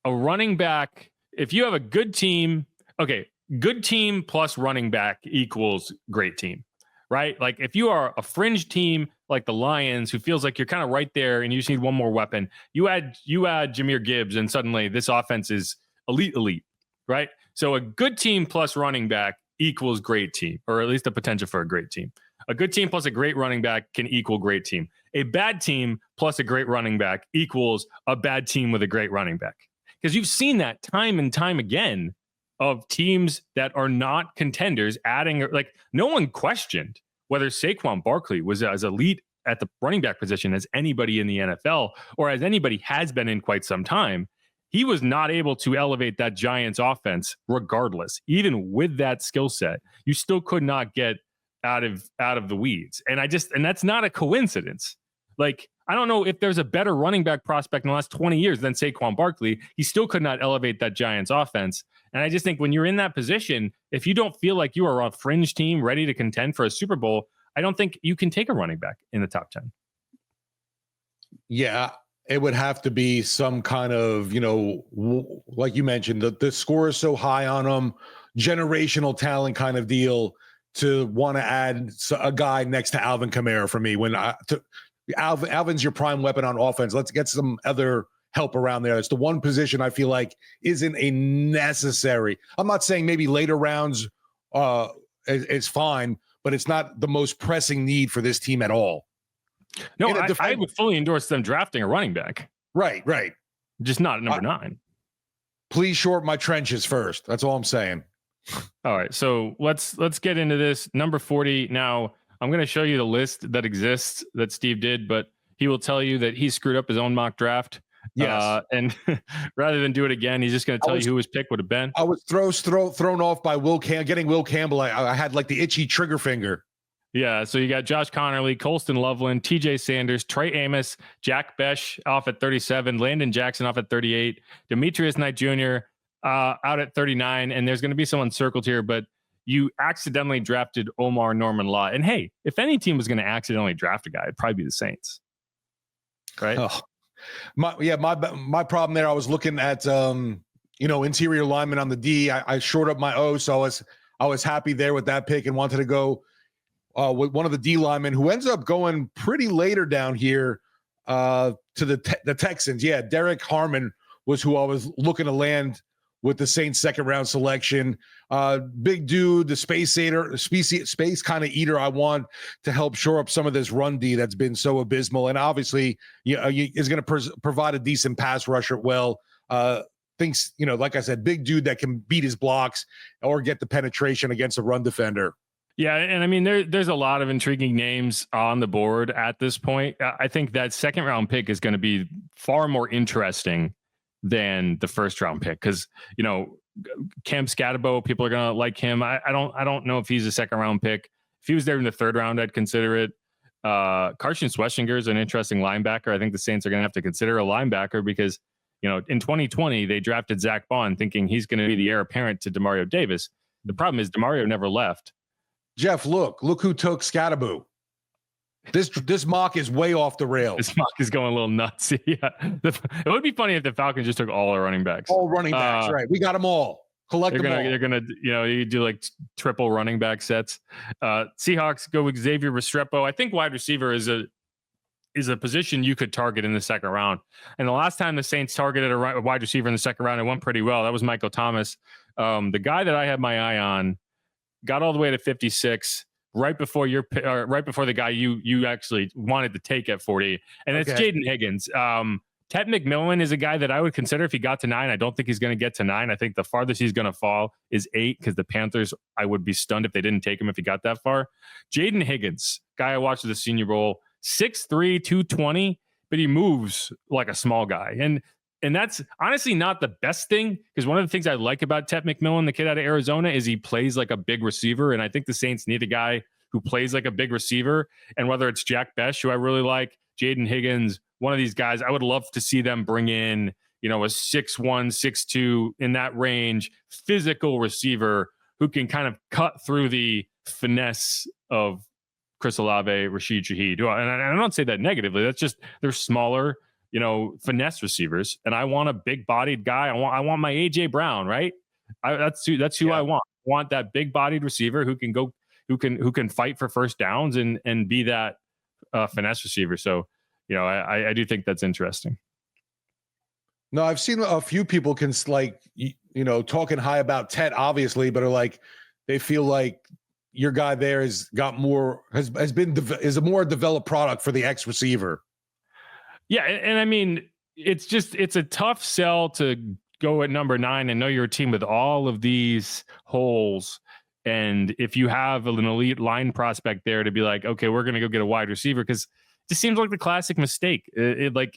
a running back. If you have a good team. Okay, good team plus running back equals great team, right? Like if you are a fringe team like the Lions, who feels like you're kind of right there and you just need one more weapon, you add Jahmyr Gibbs and suddenly this offense is elite, right? So a good team plus running back equals great team, or at least the potential for a great team. A good team plus a great running back can equal great team. A bad team plus a great running back equals a bad team with a great running back. Because you've seen that time and time again of teams that are not contenders adding, like no one questioned whether Saquon Barkley was as elite at the running back position as anybody in the NFL or as anybody has been in quite some time. He was not able to elevate that Giants offense regardless. Even with that skill set, you still could not get out of the weeds. And that's not a coincidence. Like, I don't know if there's a better running back prospect in the last 20 years than Saquon Barkley. He still could not elevate that Giants offense. And I just think when you're in that position, if you don't feel like you are a fringe team ready to contend for a Super Bowl, I don't think you can take a running back in the top 10. Yeah, it would have to be some kind of, like you mentioned, the score is so high on them, generational talent kind of deal to want to add a guy next to Alvin Kamara for me. Alvin's your prime weapon on offense. Let's get some other help around there. It's the one position I feel like isn't a necessary. I'm not saying maybe later rounds is fine, but it's not the most pressing need for this team at all. No, I would fully endorse them drafting a running back. Right. Just not at number 9. Please short my trenches first. That's all I'm saying. All right, so let's get into this. Number 40. Now, I'm going to show you the list that exists that Steve did, but he will tell you that he screwed up his own mock draft. Yes. And rather than do it again, he's just going to tell you who his pick would have been. I was thrown off by getting Will Campbell. I had like the itchy trigger finger. Yeah, so you got Josh Connerly, Colston Loveland, TJ Sanders, Trey Amos, Jack Besh off at 37, Landon Jackson off at 38, Demetrius Knight Jr. Out at 39, and there's going to be someone circled here, but you accidentally drafted Omar Norman Law. And hey, if any team was going to accidentally draft a guy, it'd probably be the Saints. Right? Oh. My problem there, I was looking at interior lineman on the D. I shored up my O, so I was happy there with that pick and wanted to go with one of the D linemen who ends up going pretty later down here to the Texans. Yeah, Derek Harmon was who I was looking to land with the Saints' second round selection. Big dude, the space kind of eater I want to help shore up some of this run D that's been so abysmal. And obviously, is going to provide a decent pass rusher. Well, thinks, like I said, big dude that can beat his blocks or get the penetration against a run defender. Yeah, and I mean, there's a lot of intriguing names on the board at this point. I think that second round pick is going to be far more interesting than the first round pick because Cam Scatabo, people are gonna like him. I don't know if he's a second round pick. If he was there in the third round, I'd consider it. Carson Schweschinger is an interesting linebacker. I think the Saints are gonna have to consider a linebacker because in 2020 they drafted Zach Bond thinking he's gonna be the heir apparent to Demario Davis. The problem is Demario never left. Jeff, look who took Scatabo. This mock is way off the rails. This mock is going a little nuts. Yeah, it would be funny if the Falcons just took all our running backs. All running backs, right? We got them all. Collect them all. They're gonna, you do like triple running back sets. Seahawks go with Xavier Restrepo. I think wide receiver is a position you could target in the second round. And the last time the Saints targeted a wide receiver in the second round, it went pretty well. That was Michael Thomas. The guy that I had my eye on got all the way to 56. Right before the guy you actually wanted to take at 40, and it's Jaden Higgins. Ted McMillan is a guy that I would consider if he got to 9. I don't think he's going to get to 9. I think the farthest he's going to fall is 8 because the Panthers, I would be stunned if they didn't take him if he got that far. Jaden Higgins, guy I watched at the Senior Bowl, 6'3", 220, but he moves like a small guy. And that's honestly not the best thing because one of the things I like about Ted McMillan, the kid out of Arizona, is he plays like a big receiver. And I think the Saints need a guy who plays like a big receiver. And whether it's Jack Besh, who I really like, Jaden Higgins, one of these guys, I would love to see them bring in, a 6'1", 6'2", in that range, physical receiver who can kind of cut through the finesse of Chris Olave, Rashid Shaheed. And I don't say that negatively. That's just they're smaller, finesse receivers. And I want a big-bodied guy. I want my AJ Brown, right? That's who I want. I want that big-bodied receiver who can fight for first downs and be that finesse receiver. So, I do think that's interesting. No, I've seen a few people talking high about Ted, obviously, but are like, they feel like your guy there is a more developed product for the X receiver. Yeah. And I mean, it's a tough sell to go at number 9 and know you're a team with all of these holes. And if you have an elite line prospect there to be like, okay, we're going to go get a wide receiver, because it just seems like the classic mistake. Look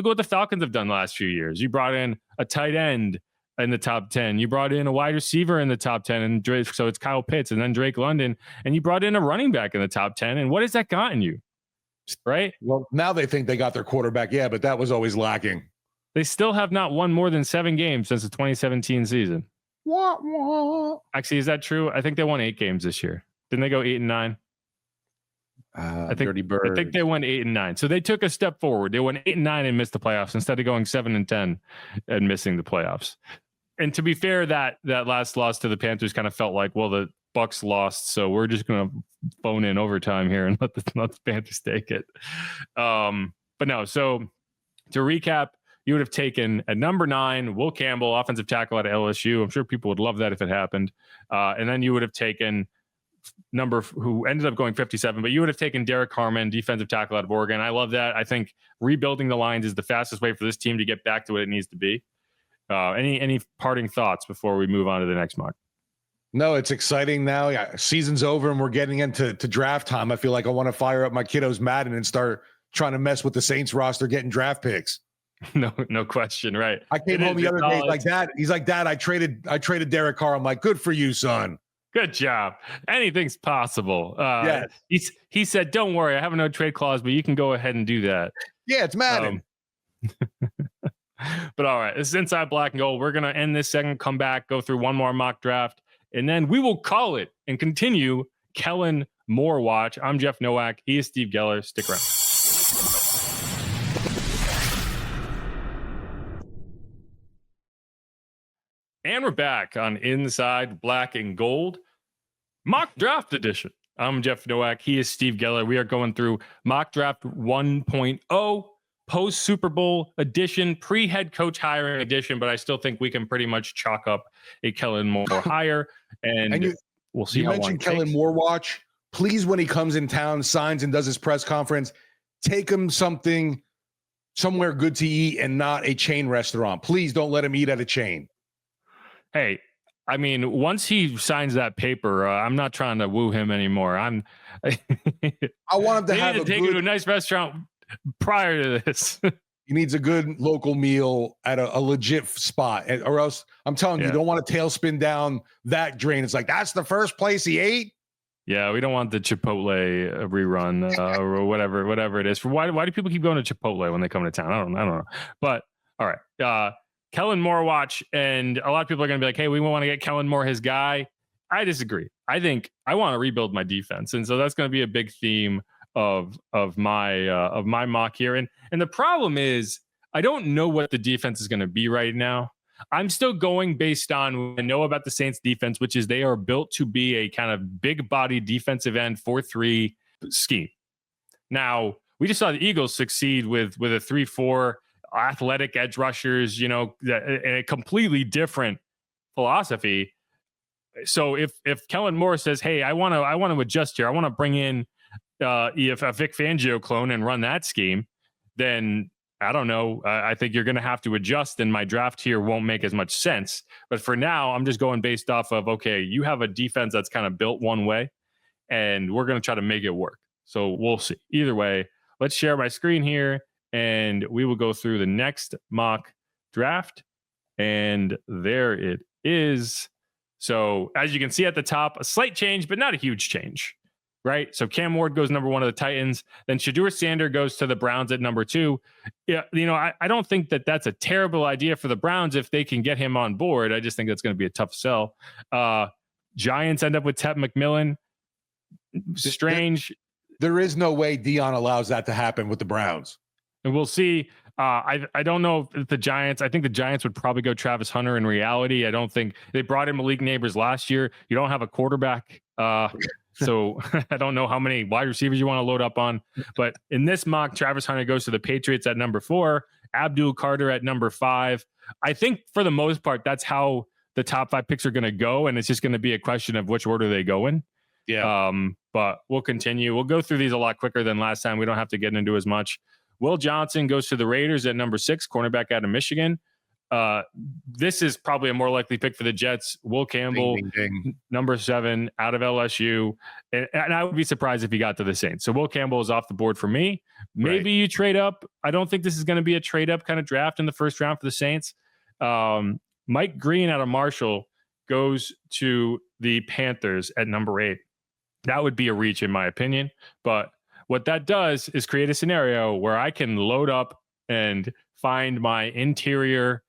at what the Falcons have done the last few years. You brought in a tight end in the top 10. You brought in a wide receiver in the top 10, and so it's Kyle Pitts and then Drake London, and you brought in a running back in the top 10. And what has that gotten you? Right? Well, now they think they got their quarterback. Yeah, but that was always lacking. They still have not won more than 7 games since the 2017 season. Actually, is that true? I think they won 8 games this year. Didn't they go 8-9? I think they went 8-9. So they took a step forward. They went 8-9 and missed the playoffs instead of going 7-10 and missing the playoffs. And to be fair, that last loss to the Panthers kind of felt like, well, the Bucs lost, so we're just going to phone in overtime here and let the Panthers take it. But no. So to recap, you would have taken at number 9 Will Campbell, offensive tackle at LSU. I'm sure people would love that if it happened. And then you would have taken who ended up going 57, but you would have taken Derek Carr, defensive tackle out of Oregon. I love that. I think rebuilding the lines is the fastest way for this team to get back to what it needs to be. Any parting thoughts before we move on to the next mock? No, it's exciting now. Yeah, season's over and we're getting into draft time. I feel like I want to fire up my kiddos Madden and start trying to mess with the Saints roster, getting draft picks. No question. Right. I came home the other day like, Dad. He's like, Dad, I traded Derek Carr. I'm like, good for you, son. Good job. Anything's possible. Yeah. He said, don't worry, I have a no trade clause, but you can go ahead and do that. Yeah, it's Madden. But all right, this is Inside Black and Gold. We're going to end this segment, come back, go through one more mock draft, and then we will call it and continue Kellen Moore Watch. I'm Jeff Nowak. He is Steve Geller. Stick around. And we're back on Inside Black and Gold, mock draft edition. I'm Jeff Nowak. He is Steve Geller. We are going through mock draft 1.0, post Super Bowl edition, pre head coach hiring edition, but I still think we can pretty much chalk up a Kellen Moore hire. And we'll see. You mentioned Kellen Moore Watch. Please, when he comes in town, signs and does his press conference, take him somewhere good to eat and not a chain restaurant. Please don't let him eat at a chain. Hey, I mean, once he signs that paper, I'm not trying to woo him anymore. I want him to take him to a nice restaurant prior to this. He needs a good local meal at a legit spot, or else I'm telling you, you don't want to tailspin down that drain. It's like, that's the first place he ate. Yeah, we don't want the Chipotle rerun or whatever it is. Why do people keep going to Chipotle when they come to town? I don't know. But all right. Kellen Moore Watch, and a lot of people are going to be like, hey, we want to get Kellen Moore his guy. I disagree. I think I want to rebuild my defense. And so that's going to be a big theme of my mock here. And the problem is I don't know what the defense is going to be right now. I'm still going based on what I know about the Saints defense, which is they are built to be a kind of big body defensive end 4-3 scheme. Now, we just saw the Eagles succeed with a 3-4 athletic edge rushers, and a completely different philosophy. So if Kellen Moore says, hey, I want to adjust here, I want to bring in a Vic Fangio clone and run that scheme, then I don't know. I think you're going to have to adjust, and my draft here won't make as much sense. But for now, I'm just going based off of, okay, you have a defense that's kind of built one way, and we're going to try to make it work. So we'll see. Either way, let's share my screen here, and we will go through the next mock draft. And there it is. So as you can see at the top, a slight change, but not a huge change. Right. So Cam Ward goes number 1 to the Titans. Then Shadur Sander goes to the Browns at number 2. Yeah. I don't think that that's a terrible idea for the Browns if they can get him on board. I just think that's going to be a tough sell. Giants end up with Tep McMillan. Strange. There is no way Dion allows that to happen with the Browns. And we'll see. I don't know if the Giants, I think the Giants would probably go Travis Hunter in reality. I don't think they brought in Malik Neighbors last year. You don't have a quarterback. So I don't know how many wide receivers you want to load up on. But in this mock, Travis Hunter goes to the Patriots at number 4, Abdul Carter at number 5. I think for the most part, that's how the top 5 picks are going to go. And it's just going to be a question of which order they go in. Yeah. But we'll continue. We'll go through these a lot quicker than last time. We don't have to get into as much. Will Johnson goes to the Raiders at number 6, cornerback out of Michigan. This is probably a more likely pick for the Jets. Will Campbell, ding, ding, ding. number 7 out of LSU. And I would be surprised if he got to the Saints. So Will Campbell is off the board for me. Maybe you trade up. I don't think this is going to be a trade up kind of draft in the first round for the Saints. Mike Green out of Marshall goes to the Panthers at number 8. That would be a reach in my opinion. But what that does is create a scenario where I can load up and find my interior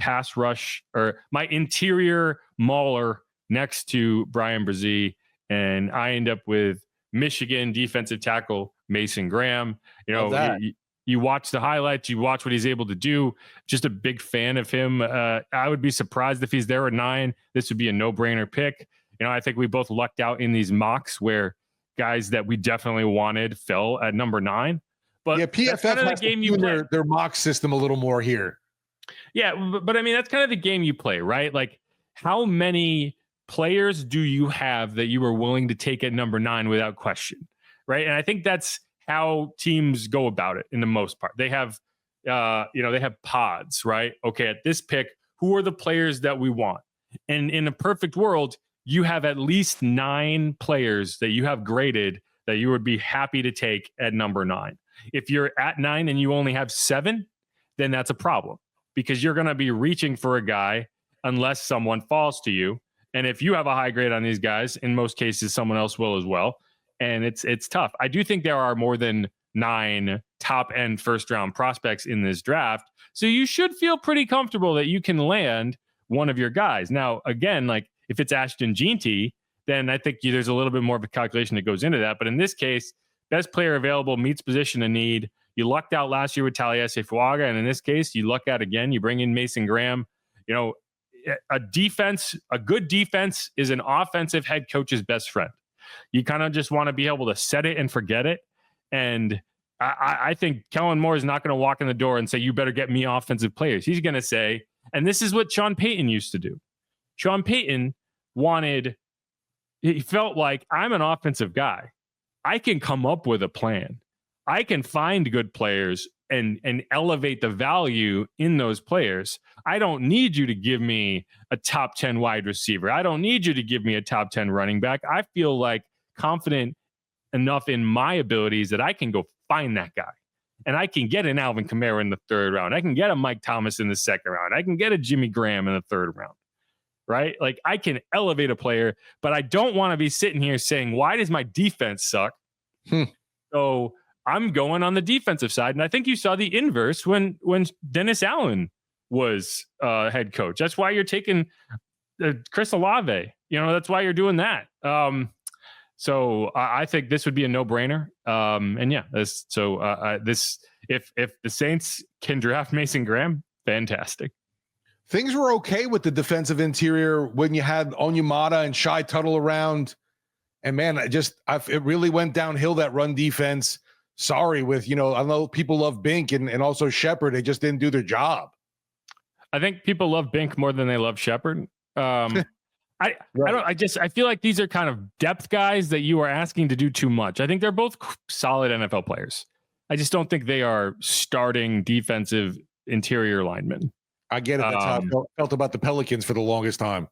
pass rush or my interior mauler next to Brian Brzee, and I end up with Michigan defensive tackle Mason Graham. You watch the highlights, you watch what he's able to do. Just a big fan of him. I would be surprised if he's there at 9. This would be a no-brainer pick. I think we both lucked out in these mocks where guys that we definitely wanted fell at number 9. But yeah, PFF kind of has the game you play. Their mock system a little more here. Yeah, but I mean, that's kind of the game you play, right? Like, how many players do you have that you are willing to take at number 9 without question, right? And I think that's how teams go about it in the most part. They have, they have pods, right? Okay, at this pick, who are the players that we want? And in a perfect world, you have at least 9 players that you have graded that you would be happy to take at number 9. If you're at 9 and you only have 7, then that's a problem because you're going to be reaching for a guy unless someone falls to you. And if you have a high grade on these guys, in most cases, someone else will as well. And it's tough. I do think there are more than 9 top end first round prospects in this draft. So you should feel pretty comfortable that you can land one of your guys. Now, again, like if it's Ashton Jeanty, then I think there's a little bit more of a calculation that goes into that. But in this case, best player available meets position of need. You lucked out last year with Taliesin Fuaga, and in this case, you luck out again. You bring in Mason Graham. A good defense is an offensive head coach's best friend. You kind of just want to be able to set it and forget it. And I think Kellen Moore is not going to walk in the door and say, you better get me offensive players. He's going to say, and this is what Sean Payton used to do. Sean Payton he felt like, I'm an offensive guy. I can come up with a plan. I can find good players and elevate the value in those players. I don't need you to give me a top 10 wide receiver. I don't need you to give me a top 10 running back. I feel like confident enough in my abilities that I can go find that guy. And I can get an Alvin Kamara in the 3rd round. I can get a Mike Thomas in the 2nd round. I can get a Jimmy Graham in the 3rd round. Right? Like I can elevate a player, but I don't want to be sitting here saying, why does my defense suck? So I'm going on the defensive side. And I think you saw the inverse when Dennis Allen was head coach. That's why you're taking Chris Olave. That's why you're doing that. So I think this would be a no-brainer. If the Saints can draft Mason Graham, fantastic. Things were okay with the defensive interior when you had Onyemata and Shai Tuttle around. And man, it really went downhill, that run defense. Sorry I know people love Bink and also Shepard. They just didn't do their job. I think people love Bink more than they love Shepard. I feel like these are kind of depth guys that you are asking to do too much. I think they're both solid NFL players. I just don't think they are starting defensive interior linemen. I get it. That's how I felt about the Pelicans for the longest time.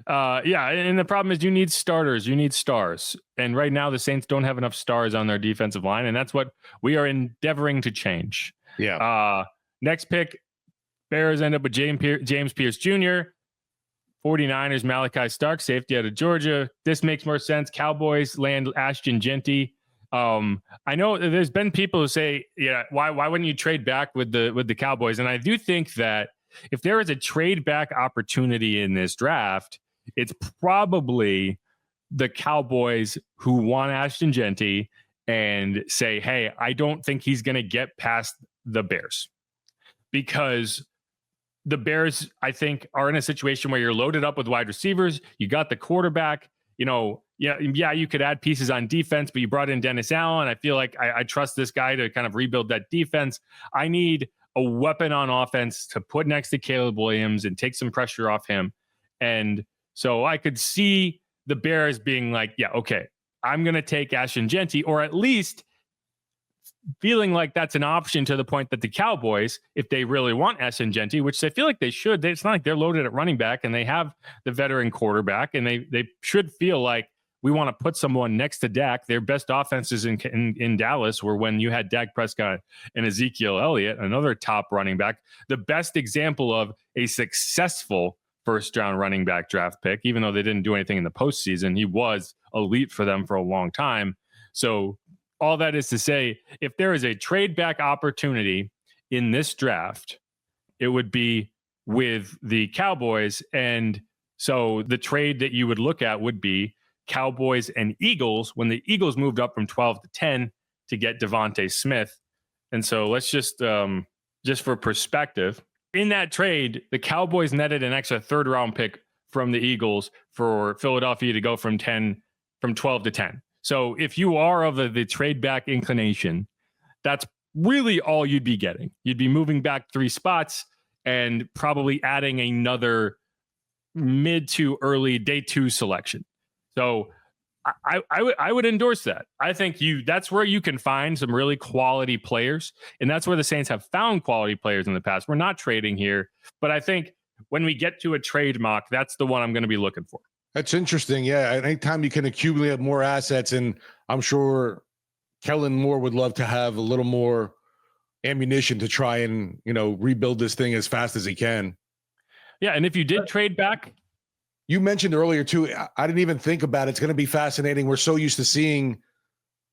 Yeah, and the problem is you need starters, you need stars. And right now the Saints don't have enough stars on their defensive line, and that's what we are endeavoring to change. Yeah. Next pick, Bears end up with James Pierce Jr., 49ers, Malachi Stark, safety out of Georgia. This makes more sense. Cowboys land Ashton Genty. I know there's been people who say, yeah, why wouldn't you trade back with the Cowboys? And I do think that if there is a trade back opportunity in this draft, it's probably the Cowboys who want Ashton Genty and say, hey, I don't think he's going to get past the Bears, because the Bears, I think, are in a situation where you're loaded up with wide receivers. You got the quarterback, you could add pieces on defense, but you brought in Dennis Allen. I feel like I trust this guy to kind of rebuild that defense. I need a weapon on offense to put next to Caleb Williams and take some pressure off him. And so I could see the Bears being like, yeah, okay, I'm going to take Ashton Genty, or at least feeling like that's an option to the point that the Cowboys, if they really want Ashton Genty, which I feel like they should, it's not like they're loaded at running back and they have the veteran quarterback, and they should feel like we want to put someone next to Dak. Their best offenses in Dallas were when you had Dak Prescott and Ezekiel Elliott, another top running back. The best example of a successful first-round running back draft pick, even though they didn't do anything in the postseason. He was elite for them for a long time. So all that is to say, if there is a trade back opportunity in this draft, it would be with the Cowboys. And so the trade that you would look at would be Cowboys and Eagles, when the Eagles moved up from 12 to 10 to get Devontae Smith. And so let's just for perspective, in that trade, the Cowboys netted an extra third round pick from the Eagles for Philadelphia to go from 12 to 10. So if you are of the trade back inclination, that's really all you'd be getting. You'd be moving back 3 spots and probably adding another mid to early day 2 selection. So I would endorse that. I think that's where you can find some really quality players, and that's where the Saints have found quality players in the past. We're not trading here, but I think when we get to a trade mock, that's the one I'm going to be looking for. That's interesting. Yeah. Anytime you can accumulate more assets, and I'm sure Kellen Moore would love to have a little more ammunition to try and, rebuild this thing as fast as he can. Yeah. And if you did trade back, you mentioned earlier too, I didn't even think about it. It's going to be fascinating. We're so used to seeing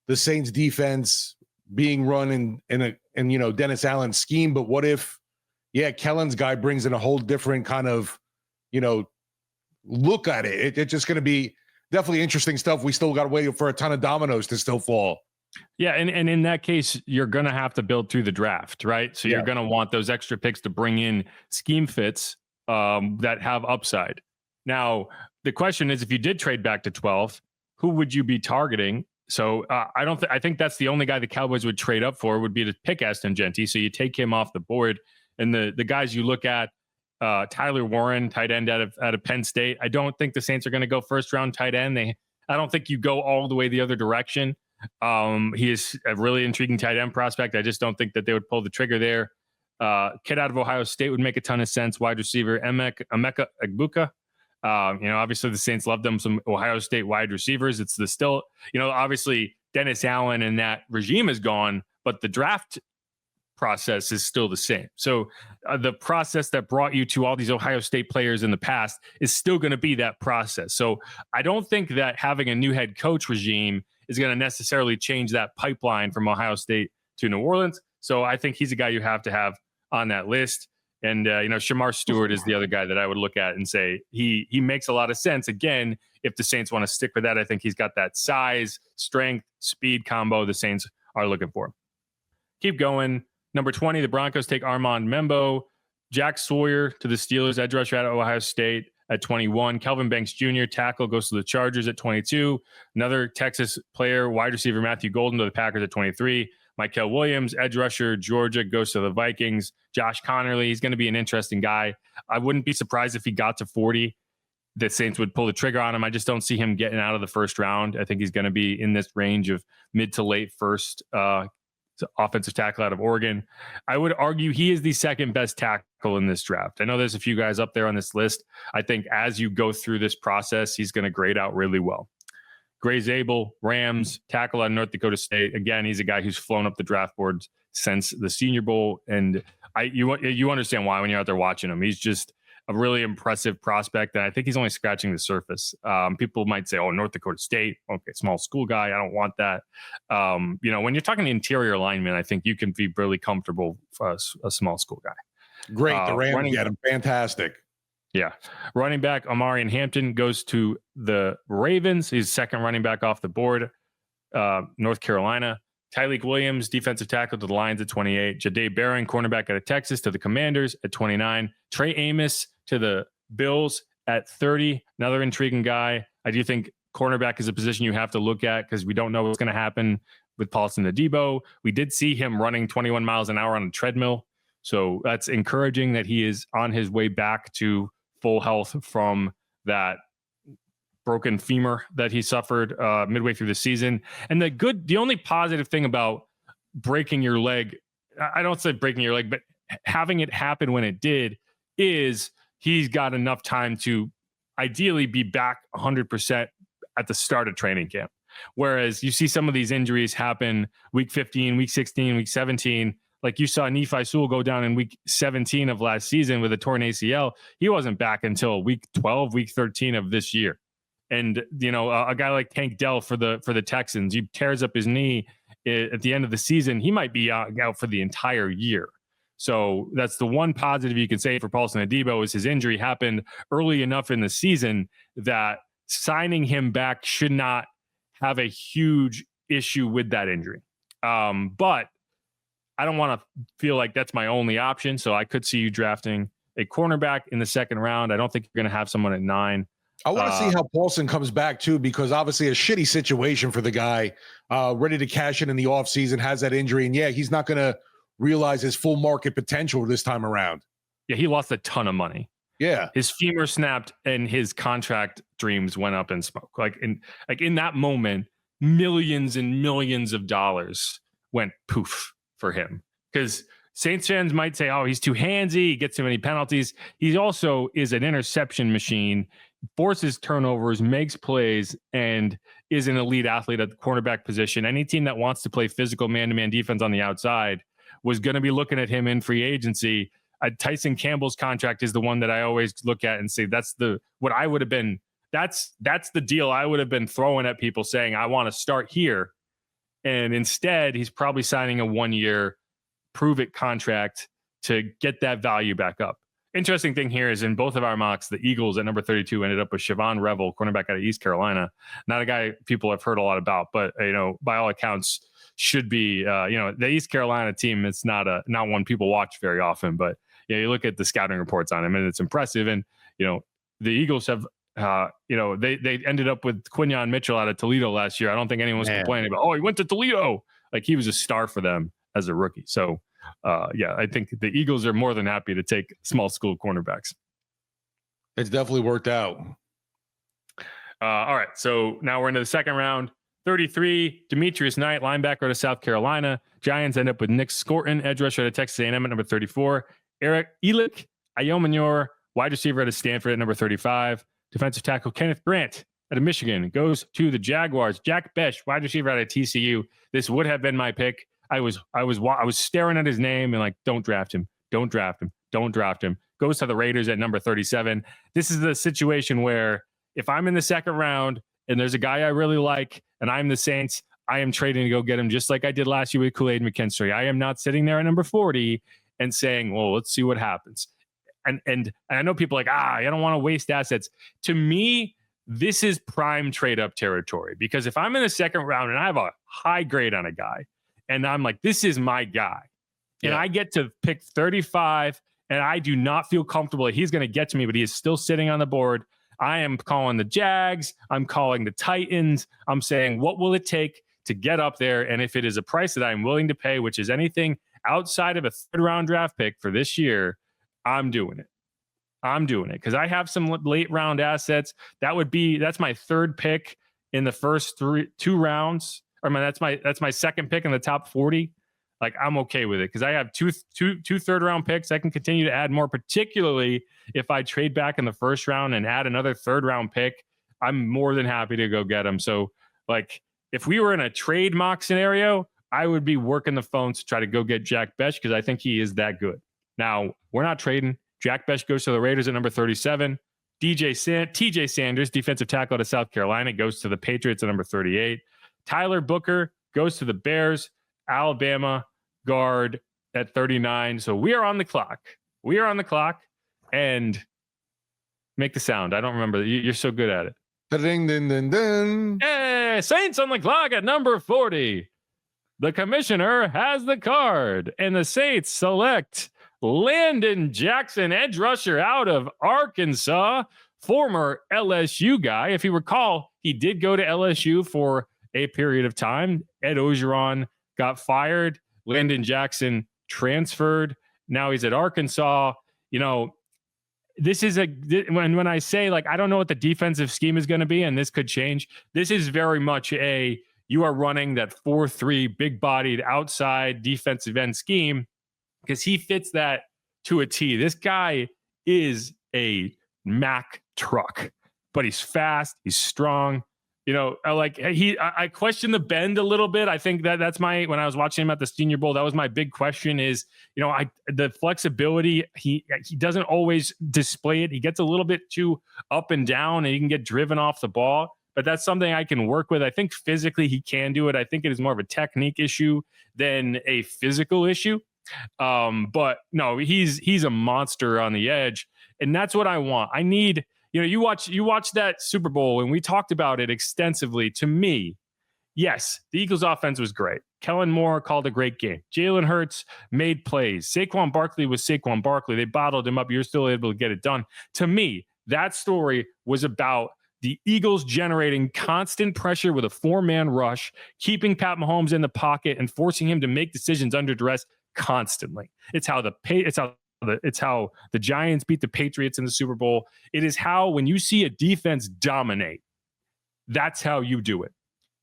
the Saints defense being run in Dennis Allen's scheme. But what if, Kellen's guy brings in a whole different kind of, look at it. It's just going to be definitely interesting stuff. We still got to wait for a ton of dominoes to still fall. Yeah. And in that case, you're going to have to build through the draft, right? So you're going to want those extra picks to bring in scheme fits that have upside. Now, the question is, if you did trade back to 12, who would you be targeting? So I think that's the only guy the Cowboys would trade up for, would be to pick Ashton Genty. So you take him off the board, and the guys you look at, Tyler Warren, tight end out of Penn State. I don't think the Saints are going to go first round tight end. I don't think you go all the way the other direction. He is a really intriguing tight end prospect. I just don't think that they would pull the trigger there. Kid out of Ohio State would make a ton of sense. Wide receiver Emeka Egbuka. Obviously the Saints love them some Ohio State wide receivers. It's obviously Dennis Allen and that regime is gone, but the draft process is still the same. So the process that brought you to all these Ohio State players in the past is still going to be that process. So I don't think that having a new head coach regime is going to necessarily change that pipeline from Ohio State to New Orleans. So I think he's a guy you have to have on that list. And, Shamar Stewart is the other guy that I would look at and say he makes a lot of sense. Again, if the Saints want to stick with that, I think he's got that size, strength, speed combo the Saints are looking for. Keep going. Number 20, the Broncos take Armand Membo. Jack Sawyer to the Steelers, edge rusher out of Ohio State at 21. Kelvin Banks Jr., tackle, goes to the Chargers at 22. Another Texas player, wide receiver Matthew Golden to the Packers at 23. Mykel Williams, edge rusher, Georgia, goes to the Vikings. Josh Connerly, he's going to be an interesting guy. I wouldn't be surprised if he got to 40. The Saints would pull the trigger on him. I just don't see him getting out of the first round. I think he's going to be in this range of mid to late first offensive tackle out of Oregon. I would argue he is the second best tackle in this draft. I know there's a few guys up there on this list. I think as you go through this process, he's going to grade out really well. Gray Zabel, Rams, tackle out of North Dakota State. Again, he's a guy who's flown up the draft boards since the Senior Bowl. And you understand why when you're out there watching him. He's just a really impressive prospect, and I think he's only scratching the surface. People might say, oh, North Dakota State, okay, small school guy, I don't want that. When you're talking interior lineman, I think you can be really comfortable for a small school guy. Great. The Rams get him. Fantastic. Yeah. Running back Amarian Hampton goes to the Ravens. He's second running back off the board. North Carolina. Tyleik Williams, defensive tackle to the Lions at 28. Jahdae Barron, cornerback out of Texas to the Commanders at 29. Trey Amos to the Bills at 30. Another intriguing guy. I do think cornerback is a position you have to look at because we don't know what's going to happen with Paulson Adebo. We did see him running 21 miles an hour on a treadmill. So that's encouraging that he is on his way back to full health from that broken femur that he suffered midway through the season. And the only positive thing about breaking your leg, I don't say breaking your leg, but having it happen when it did, is he's got enough time to ideally be back 100% at the start of training camp. Whereas you see some of these injuries happen week 15, week 16, week 17. Like you saw Nephi Sewell go down in week 17 of last season with a torn ACL. He wasn't back until week 12, week 13 of this year. And, a guy like Tank Dell for the Texans, he tears up his knee at the end of the season. He might be out for the entire year. So that's the one positive you can say for Paulson Adebo is his injury happened early enough in the season that signing him back should not have a huge issue with that injury. But I don't want to feel like that's my only option. So I could see you drafting a cornerback in the second round. I don't think you're going to have someone at 9. I want to see how Paulson comes back too, because obviously a shitty situation for the guy ready to cash in the offseason, has that injury. And yeah, he's not going to realize his full market potential this time around. Yeah. He lost a ton of money. Yeah. His femur snapped and his contract dreams went up in smoke. Like in that moment, millions and millions of dollars went poof for him, because Saints fans might say, oh, he's too handsy. He gets too many penalties. He also is an interception machine, forces turnovers, makes plays, and is an elite athlete at the cornerback position. Any team that wants to play physical man-to-man defense on the outside was going to be looking at him in free agency. Tyson Campbell's contract is the one that I always look at and say that's the deal I would have been throwing at people saying, I want to start here. And instead, he's probably signing a 1-year prove-it contract to get that value back up. Interesting thing here is in both of our mocks, the Eagles at number 32 ended up with Siobhan Revel, cornerback out of East Carolina. Not a guy people have heard a lot about, but by all accounts, should be. The East Carolina team. It's not one people watch very often, but you look at the scouting reports on him, and it's impressive. And the Eagles have. They ended up with Quinyon Mitchell out of Toledo last year. I don't think anyone was complaining about, he went to Toledo. Like he was a star for them as a rookie. So, I think the Eagles are more than happy to take small school cornerbacks. It's definitely worked out. All right. So now we're into the second round. 33, Demetrius Knight, linebacker to South Carolina. Giants end up with Nick Scorton, edge rusher to Texas A&M at number 34. Eric Elik Ayomanor, wide receiver at Stanford at number 35. Defensive tackle Kenneth Grant out of Michigan goes to the Jaguars. Jack Besh, wide receiver out of TCU. This would have been my pick. I was staring at his name and like, don't draft him. Don't draft him. Don't draft him. Goes to the Raiders at number 37. This is the situation where if I'm in the second round and there's a guy I really like and I'm the Saints, I am trading to go get him just like I did last year with Kool-Aid McKinstry. I am not sitting there at number 40 and saying, well, let's see what happens. And I know people are like, I don't want to waste assets. To me, this is prime trade up territory, because if I'm in the second round and I have a high grade on a guy and I'm like, this is my guy, and I get to pick 35 and I do not feel comfortable that he's going to get to me, but he is still sitting on the board. I am calling the Jags. I'm calling the Titans. I'm saying, what will it take to get up there? And if it is a price that I'm willing to pay, which is anything outside of a third round draft pick for this year, I'm doing it. I'm doing it because I have some late round assets. That's my third pick in the first two rounds. That's my second pick in the top 40. like I'm okay with it because I have two third-round picks. I can continue to add more, particularly if I trade back in the first round and add another third-round pick. I'm more than happy to go get him. So, like, if we were in a trade mock scenario, I would be working the phones to try to go get Jack Bech because I think he is that good. Now, we're not trading. Jack Bech goes to the Raiders at number 37. TJ Sanders, defensive tackle out of South Carolina, goes to the Patriots at number 38. Tyler Booker goes to the Bears. Alabama guard at 39. So we are on the clock. And make the sound. I don't remember. You're so good at it. Ding, ding, ding, ding. Hey, Saints on the clock at number 40. The commissioner has the card, and the Saints select Landon Jackson, edge rusher out of Arkansas, former LSU guy. If you recall, he did go to LSU for a period of time. Ed Orgeron got fired. Landon Jackson transferred. Now he's at Arkansas. You know, this is when I say, like, I don't know what the defensive scheme is going to be, and this could change. This is very much you are running that 4-3 big-bodied outside defensive end scheme because he fits that to a T. This guy is a Mack truck, but he's fast. He's strong. You know, I question the bend a little bit. I think that's when I was watching him at the Senior Bowl, that was my big question is, you know, the flexibility, he doesn't always display it. He gets a little bit too up and down and he can get driven off the ball, but that's something I can work with. I think physically he can do it. I think it is more of a technique issue than a physical issue. But no, he's a monster on the edge, and that's what I want. I need, you know, you watch that Super Bowl, and we talked about it extensively. To me, yes, the Eagles' offense was great. Kellen Moore called a great game. Jalen Hurts made plays. Saquon Barkley was Saquon Barkley. They bottled him up. You're still able to get it done. To me, that story was about the Eagles generating constant pressure with a 4-man rush, keeping Pat Mahomes in the pocket and forcing him to make decisions under duress constantly. It's how the Giants beat the Patriots in the Super Bowl. It is how, when you see a defense dominate, that's how you do it.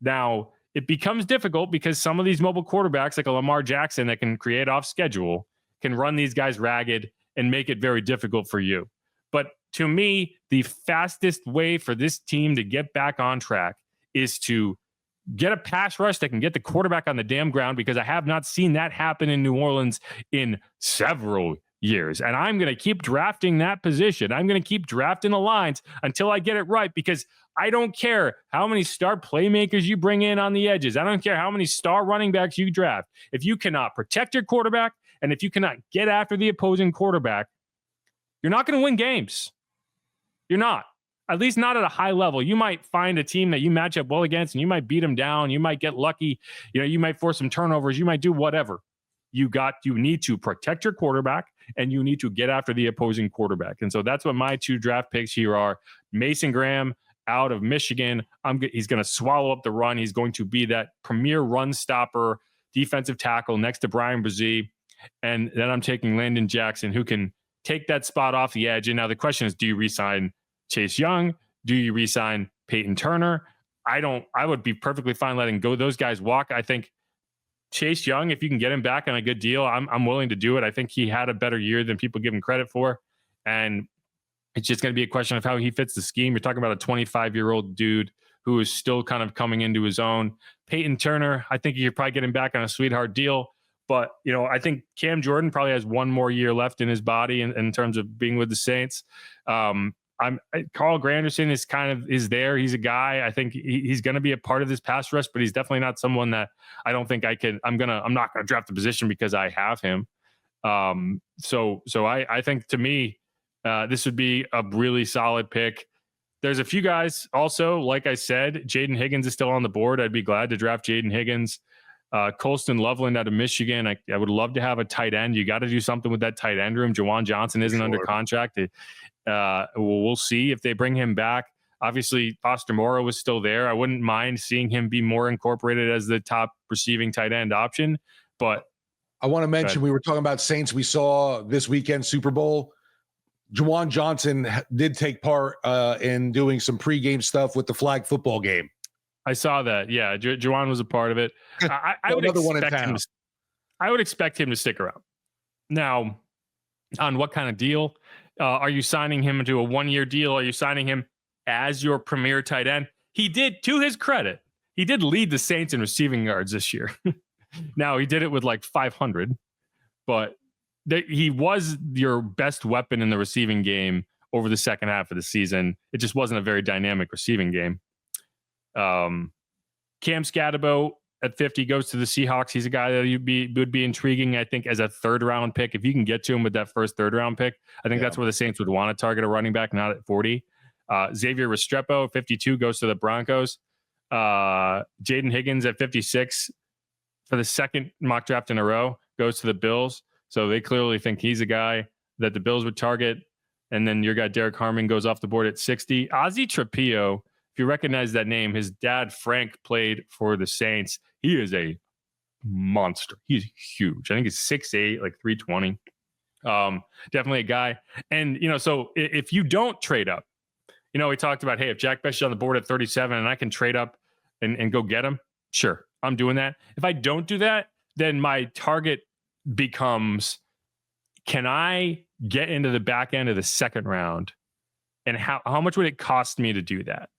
Now, it becomes difficult because some of these mobile quarterbacks, like a Lamar Jackson that can create off schedule, can run these guys ragged and make it very difficult for you. But to me, the fastest way for this team to get back on track is to get a pass rush that can get the quarterback on the damn ground, because I have not seen that happen in New Orleans in several years. And I'm going to keep drafting that position. I'm going to keep drafting the lines until I get it right, because I don't care how many star playmakers you bring in on the edges. I don't care how many star running backs you draft. If you cannot protect your quarterback and if you cannot get after the opposing quarterback, you're not going to win games. You're not. At least not at a high level. You might find a team that you match up well against and you might beat them down. You might get lucky. You know, you might force some turnovers. You might do whatever. You need to protect your quarterback and you need to get after the opposing quarterback. And so that's what my two draft picks here are. Mason Graham out of Michigan. He's going to swallow up the run. He's going to be that premier run stopper, defensive tackle next to Brian Brzee. And then I'm taking Landon Jackson, who can take that spot off the edge. And now the question is, do you re-sign Chase Young? Do you re-sign Peyton Turner? I would be perfectly fine letting go those guys walk. I think Chase Young, if you can get him back on a good deal, I'm willing to do it. I think he had a better year than people give him credit for. And it's just going to be a question of how he fits the scheme. You're talking about a 25-year-old dude who is still kind of coming into his own. Peyton Turner, I think you could probably get him back on a sweetheart deal. But, you know, I think Cam Jordan probably has one more year left in his body in terms of being with the Saints. Carl Granderson is there. He's a guy. I think he's going to be a part of this pass rush, but he's definitely not someone that I don't think I'm not going to draft the position because I have him. So I think, to me, this would be a really solid pick. There's a few guys also, like I said, Jaden Higgins is still on the board. I'd be glad to draft Jaden Higgins. Colston Loveland out of Michigan. I would love to have a tight end. You got to do something with that tight end room. Jawan Johnson isn't under contract. We'll see if they bring him back. Obviously, Foster Moreau was still there. I wouldn't mind seeing him be more incorporated as the top receiving tight end option. But I want to mention, we were talking about Saints. We saw this weekend Super Bowl. Jawan Johnson did take part in doing some pregame stuff with the flag football game. I saw that. Yeah, Jawan was a part of it. I would another one in town. I would expect him to stick around. Now, on what kind of deal? Are you signing him into a 1-year deal? Are you signing him as your premier tight end? He did, to his credit, he did lead the Saints in receiving yards this year. Now, he did it with like 500, but he was your best weapon in the receiving game over the second half of the season. It just wasn't a very dynamic receiving game. Cam Scatterbo at 50 goes to the Seahawks. He's a guy that would be intriguing, I think, as a 3rd-round pick. If you can get to him with that first 3rd-round pick, I think that's where the Saints would want to target a running back, not at 40. Xavier Restrepo, 52, goes to the Broncos. Jaden Higgins at 56 for the second mock draft in a row goes to the Bills. So they clearly think he's a guy that the Bills would target. And then your guy, Derek Harmon, goes off the board at 60. Ozzie Trapillo, if you recognize that name, his dad, Frank, played for the Saints. He is a monster. He's huge. I think he's 6'8", like 320. Definitely a guy. And, so if you don't trade up, we talked about, hey, if Jack Bech is on the board at 37 and I can trade up and go get him, sure, I'm doing that. If I don't do that, then my target becomes, can I get into the back end of the 2nd round? And how much would it cost me to do that?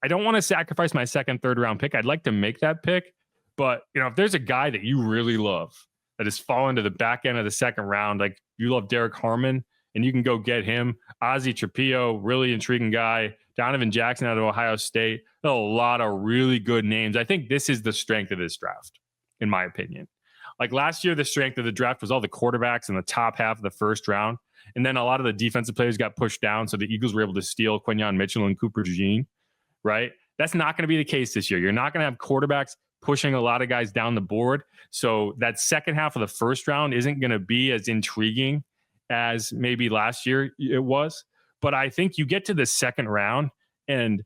I don't want to sacrifice my 2nd, 3rd round pick. I'd like to make that pick. But, if there's a guy that you really love that has fallen to the back end of the 2nd round, like you love Derek Harmon and you can go get him, Ozzie Trapillo, really intriguing guy, Donovan Jackson out of Ohio State, a lot of really good names. I think this is the strength of this draft, in my opinion. Like last year, the strength of the draft was all the quarterbacks in the top half of the 1st round. And then a lot of the defensive players got pushed down. So the Eagles were able to steal Quinyon Mitchell and Cooper DeJean, right? That's not going to be the case this year. You're not going to have quarterbacks pushing a lot of guys down the board. So that second half of the 1st round isn't going to be as intriguing as maybe last year it was. But I think you get to the 2nd round, and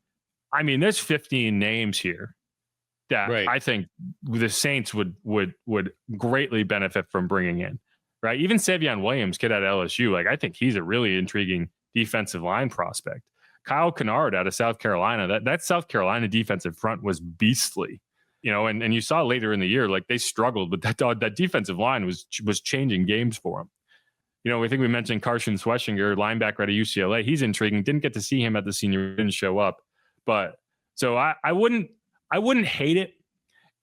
I mean, there's 15 names here that I think the Saints would greatly benefit from bringing in, right? Even Savion Williams, kid at LSU, like I think he's a really intriguing defensive line prospect. Kyle Kennard out of South Carolina, that South Carolina defensive front was beastly, and you saw later in the year, like they struggled, but that defensive line was changing games for them. I think we mentioned Carson Schweschinger, linebacker at UCLA. He's intriguing. Didn't get to see him at the senior, didn't show up, but so I wouldn't hate it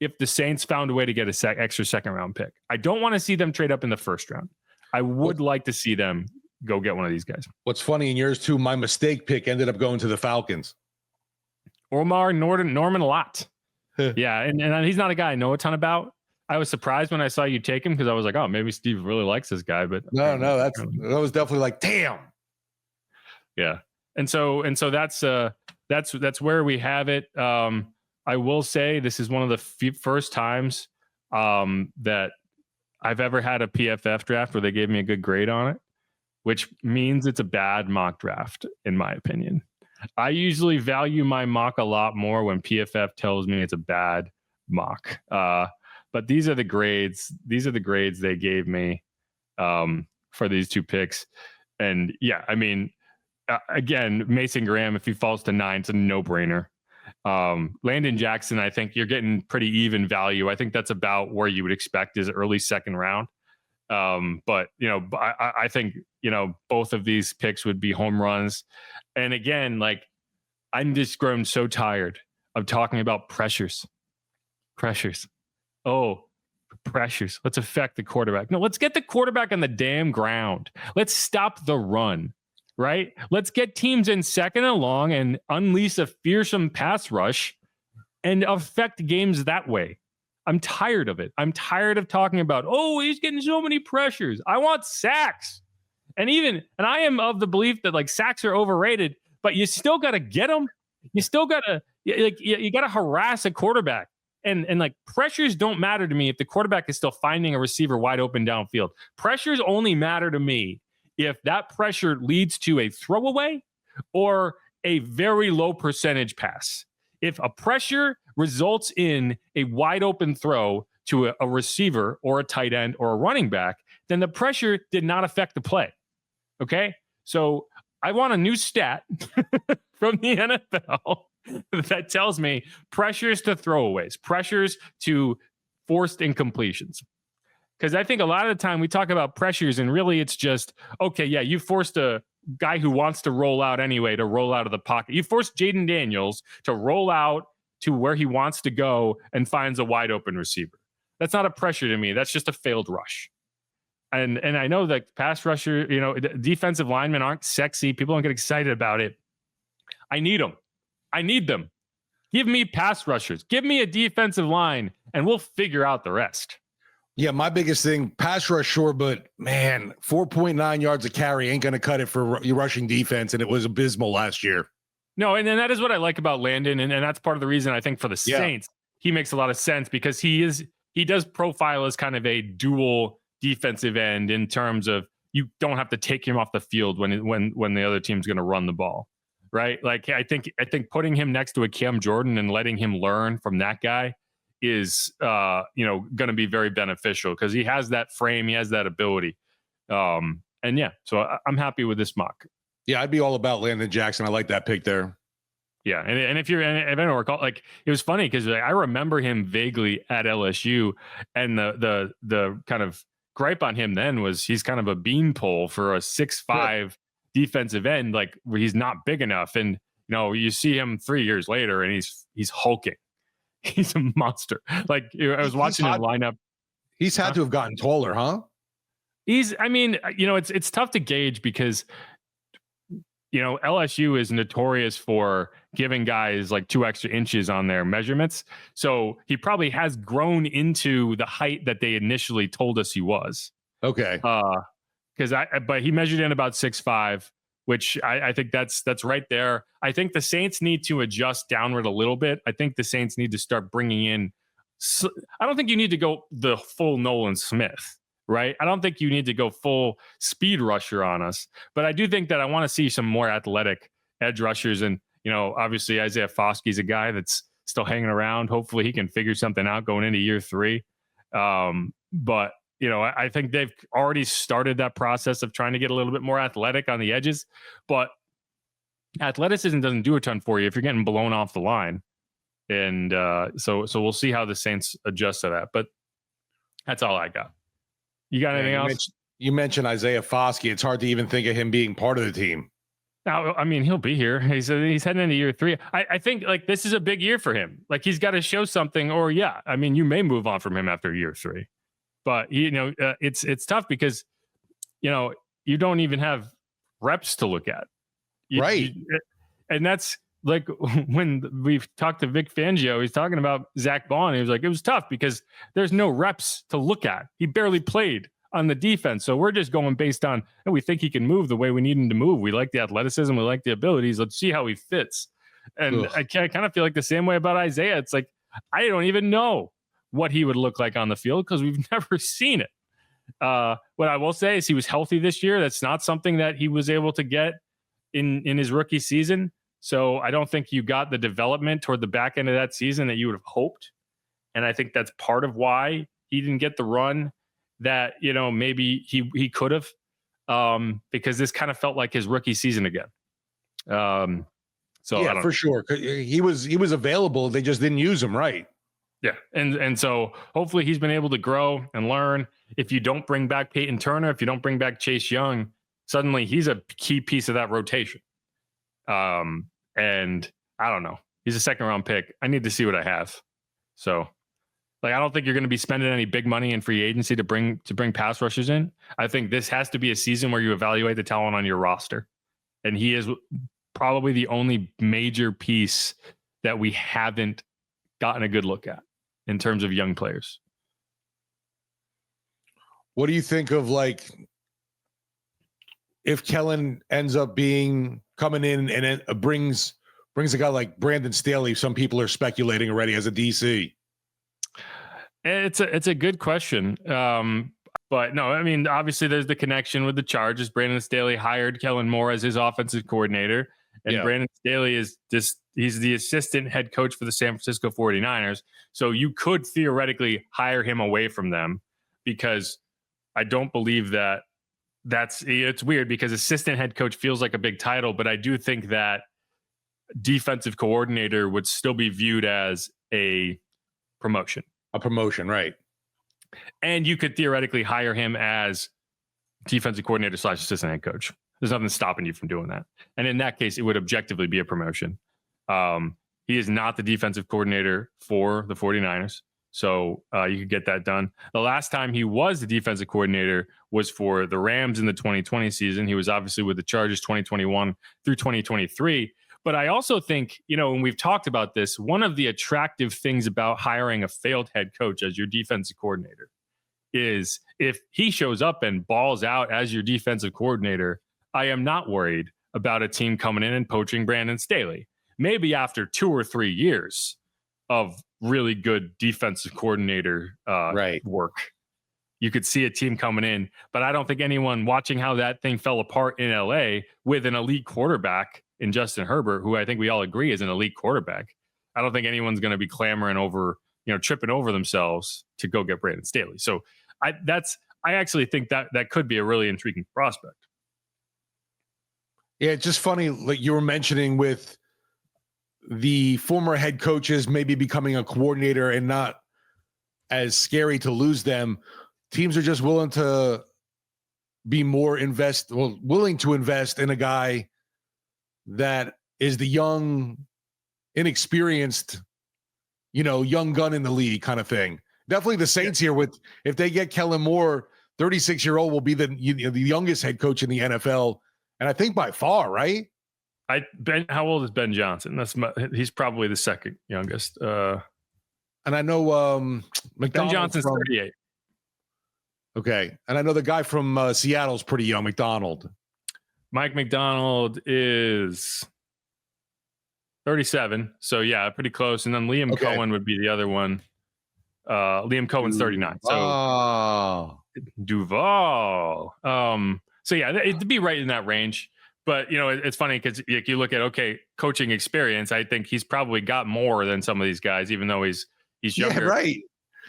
if the Saints found a way to get a extra 2nd round pick. I don't want to see them trade up in the 1st round. I would like to see them go get one of these guys. What's funny in yours too, my mistake pick ended up going to the Falcons. Omar Norman Lott. Yeah, and he's not a guy I know a ton about. I was surprised when I saw you take him because I was like, oh, maybe Steve really likes this guy. But no, that was definitely like, damn. Yeah, and so that's where we have it. I will say this is one of the first times that I've ever had a PFF draft where they gave me a good grade on it, which means it's a bad mock draft, in my opinion. I usually value my mock a lot more when PFF tells me it's a bad mock. But these are the grades. These are the grades they gave me for these 2 picks. And yeah, I mean, again, Mason Graham, if he falls to 9, it's a no-brainer. Landon Jackson, I think you're getting pretty even value. I think that's about where you would expect is early 2nd round. But I think, both of these picks would be home runs. And again, like I'm just grown so tired of talking about pressures. Oh, pressures. Let's affect the quarterback. No, let's get the quarterback on the damn ground. Let's stop the run, right? Let's get teams in 2nd and long and unleash a fearsome pass rush and affect games that way. I'm tired of it. I'm tired of talking about, oh, he's getting so many pressures. I want sacks. And I am of the belief that like sacks are overrated, but you still got to get them. You still got to, you got to harass a quarterback. And like pressures don't matter to me if the quarterback is still finding a receiver wide open downfield. Pressures only matter to me if that pressure leads to a throwaway or a very low percentage pass. If a pressure results in a wide open throw to a receiver or a tight end or a running back, then the pressure did not affect the play. Okay? So I want a new stat from the NFL that tells me pressures to throwaways, pressures to forced incompletions. Because I think a lot of the time we talk about pressures and really it's just, okay, yeah, you forced a guy who wants to roll out anyway to roll out of the pocket. You forced Jaden Daniels to roll out to where he wants to go and finds a wide open receiver. That's not a pressure to me. That's just a failed rush. And I know that pass rusher, defensive linemen aren't sexy. People don't get excited about it. I need them. I need them. Give me pass rushers. Give me a defensive line, and we'll figure out the rest. Yeah, my biggest thing, pass rush, sure, but man, 4.9 yards a carry ain't going to cut it for your rushing defense, and it was abysmal last year. No, and that is what I like about Landon, and that's part of the reason I think for the Saints, he makes a lot of sense because he does profile as kind of a dual defensive end in terms of you don't have to take him off the field when the other team's going to run the ball, right? Like I think putting him next to a Cam Jordan and letting him learn from that guy is going to be very beneficial because he has that frame, he has that ability, so I'm happy with this mock. Yeah, I'd be all about Landon Jackson. I like that pick there. Yeah, and if I don't recall, like it was funny because I remember him vaguely at LSU, and the kind of gripe on him then was he's kind of a beanpole for a 6'5" defensive end, like where he's not big enough, and you see him 3 years later, and he's hulking. He's a monster. Like I was watching him line up. He's had to have gotten taller, huh? It's tough to gauge because LSU is notorious for giving guys like 2 extra inches on their measurements. So he probably has grown into the height that they initially told us he was. Okay. But he measured in about 6'5", which I think that's right there. I think the Saints need to adjust downward a little bit. I think the Saints need to start bringing in. I don't think you need to go the full Nolan Smith, right? I don't think you need to go full speed rusher on us, but I do think that I want to see some more athletic edge rushers. And, obviously Isaiah Foskey's a guy that's still hanging around. Hopefully he can figure something out going into year 3. But I think they've already started that process of trying to get a little bit more athletic on the edges, but athleticism doesn't do a ton for you if you're getting blown off the line. And so we'll see how the Saints adjust to that, but that's all I got. You got anything else? You mentioned Isaiah Foskey. It's hard to even think of him being part of the team. Now, he'll be here. He's heading into year 3. I think like this is a big year for him. Like he's got to show something, or you may move on from him after year 3. But it's tough because you don't even have reps to look at, right? And that's like when we've talked to Vic Fangio, he's talking about Zach Bond. He was like, it was tough because there's no reps to look at. He barely played on the defense, so we're just going based on, and we think he can move the way we need him to move. We like the athleticism, we like the abilities. Let's see how he fits. And I kind of feel like the same way about Isaiah. It's like I don't even know what he would look like on the field because we've never seen it. What I will say is he was healthy this year. That's not something that he was able to get in his rookie season. So I don't think you got the development toward the back end of that season that you would have hoped. And I think that's part of why he didn't get the run that, maybe he could have, because this kind of felt like his rookie season again. So yeah, for sure. He was available. They just didn't use him right. Yeah. And so hopefully he's been able to grow and learn. If you don't bring back Peyton Turner, if you don't bring back Chase Young, suddenly he's a key piece of that rotation. And I don't know. He's a 2nd round pick. I need to see what I have. So I don't think you're going to be spending any big money in free agency to bring pass rushers in. I think this has to be a season where you evaluate the talent on your roster. And he is probably the only major piece that we haven't gotten a good look at in terms of young players. What do you think of if Kellen ends up coming in and it brings a guy like Brandon Staley? Some people are speculating already as a DC. It's a good question. But no, obviously there's the connection with the Chargers. Brandon Staley hired Kellen Moore as his offensive coordinator. And Brandon Staley he's the assistant head coach for the San Francisco 49ers. So you could theoretically hire him away from them, because I don't believe it's weird because assistant head coach feels like a big title, but I do think that defensive coordinator would still be viewed as a promotion. A promotion, right? And you could theoretically hire him as defensive coordinator / assistant head coach. There's nothing stopping you from doing that. And in that case, it would objectively be a promotion. He is not the defensive coordinator for the 49ers. So you could get that done. The last time he was the defensive coordinator was for the Rams in the 2020 season. He was obviously with the Chargers 2021 through 2023. But I also think, when we've talked about this, one of the attractive things about hiring a failed head coach as your defensive coordinator is if he shows up and balls out as your defensive coordinator, I am not worried about a team coming in and poaching Brandon Staley. Maybe after 2 or 3 years of really good defensive coordinator work, you could see a team coming in. But I don't think anyone watching how that thing fell apart in LA with an elite quarterback in Justin Herbert, who I think we all agree is an elite quarterback. I don't think anyone's going to be clamoring over, tripping over themselves to go get Brandon Staley. So I actually think that could be a really intriguing prospect. Yeah, it's just funny, like you were mentioning with the former head coaches maybe becoming a coordinator and not as scary to lose them. Teams are just willing to be more willing to invest in a guy that is the young, inexperienced, young gun in the league kind of thing. Definitely the Saints here if they get Kellen Moore, 36-year-old will be the youngest head coach in the NFL. And I think by far, right? How old is Ben Johnson? He's probably the second youngest. And I know Ben Johnson's 38. Okay. And I know the guy from Seattle's pretty young, McDonald. Mike McDonald is 37. So, yeah, pretty close. And then Liam Cohen would be the other one. Liam Cohen's 39. So, Duval. So, yeah, it'd be right in that range. But, it's funny because you look at, coaching experience. I think he's probably got more than some of these guys, even though he's younger. Yeah, right.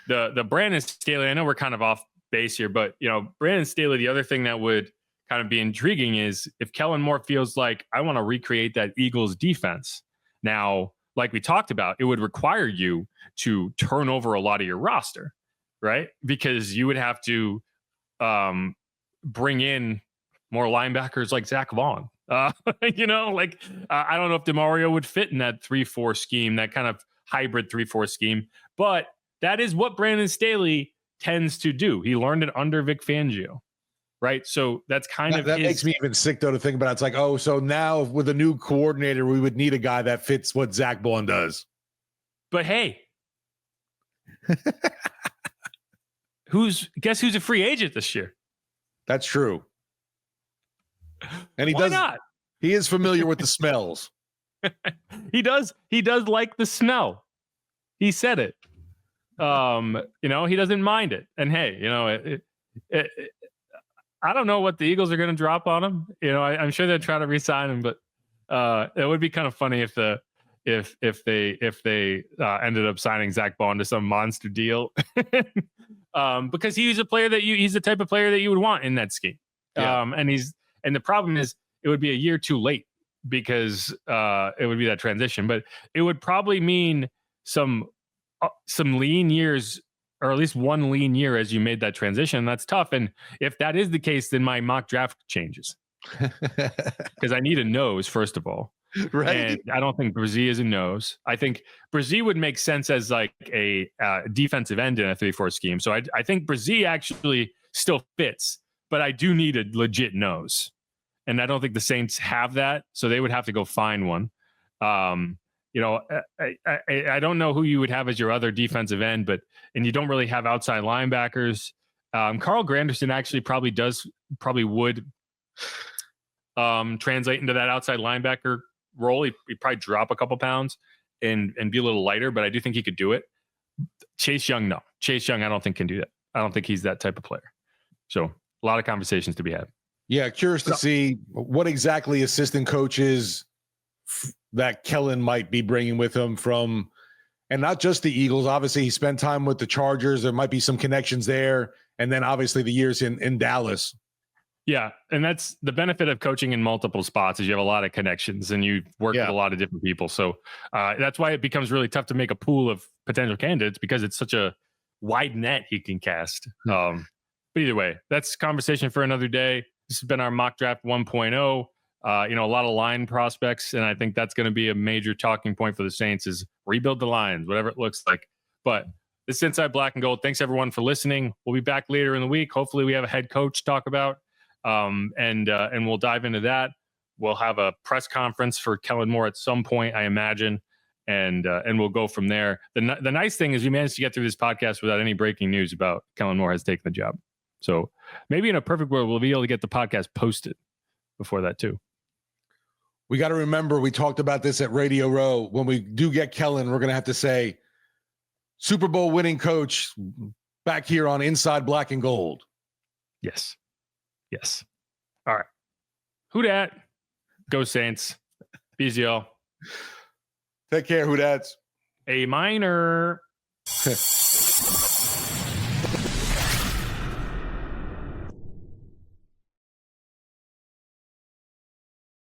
The Brandon Staley, I know we're kind of off base here, but, Brandon Staley, the other thing that would kind of be intriguing is if Kellen Moore feels like I want to recreate that Eagles defense. Now, like we talked about, it would require you to turn over a lot of your roster, right? Because you would have to bring in more linebackers like Zach Vaughn. I don't know if DeMario would fit in that 3-4 scheme, that kind of hybrid 3-4 scheme, but that is what Brandon Staley tends to do. He learned it under Vic Fangio, right? So that's that makes me even sick though to think about. It's like, so now with a new coordinator, we would need a guy that fits what Zach Vaughn does. But hey, guess who's a free agent this year? That's true. And Why not? He is familiar with the smells. He does like the smell. He said it. He doesn't mind it. And hey, I don't know what the Eagles are going to drop on him. I'm sure they'll try to re-sign him, but it would be kind of funny if they ended up signing Zach Vaughn to some monster deal, because he's a player he's the type of player that you would want in that scheme. Yeah. And the problem is it would be a year too late because it would be that transition, but it would probably mean some lean years, or at least one lean year as you made that transition. That's tough. And if that is the case, then my mock draft changes because I need a nose, first of all. Right. And I don't think Brzee is a nose. I think Brzee would make sense as like a defensive end in a 3-4 scheme. So I think Brzee actually still fits, but I do need a legit nose. And I don't think the Saints have that. So they would have to go find one. I don't know who you would have as your other defensive end, and you don't really have outside linebackers. Carl Granderson actually probably would translate into that outside linebacker role. He'd probably drop a couple pounds and be a little lighter, but I do think he could do it. Chase Young, no. Chase Young, I don't think can do that. I don't think he's that type of player. So a lot of conversations to be had. Yeah, curious to see what exactly assistant coaches that Kellen might be bringing with him from, and not just the Eagles. Obviously, he spent time with the Chargers. There might be some connections there. And then obviously the years in Dallas. Yeah, and that's the benefit of coaching in multiple spots is you have a lot of connections and you work with a lot of different people. So that's why it becomes really tough to make a pool of potential candidates because it's such a wide net he can cast. But either way, that's conversation for another day. This has been our mock draft 1.0. A lot of line prospects, and I think that's going to be a major talking point for the Saints is rebuild the lines, whatever it looks like. But this is Inside Black and Gold. Thanks, everyone, for listening. We'll be back later in the week. Hopefully we have a head coach to talk about, and we'll dive into that. We'll have a press conference for Kellen Moore at some point, I imagine, and we'll go from there. The nice thing is we managed to get through this podcast without any breaking news about Kellen Moore has taken the job. So maybe in a perfect world, we'll be able to get the podcast posted before that too. We got to remember, we talked about this at Radio Row. When we do get Kellen, we're going to have to say Super Bowl winning coach back here on Inside Black and Gold. Yes. All right. Who dat? Go Saints. BZL. Take care, who dats. A minor.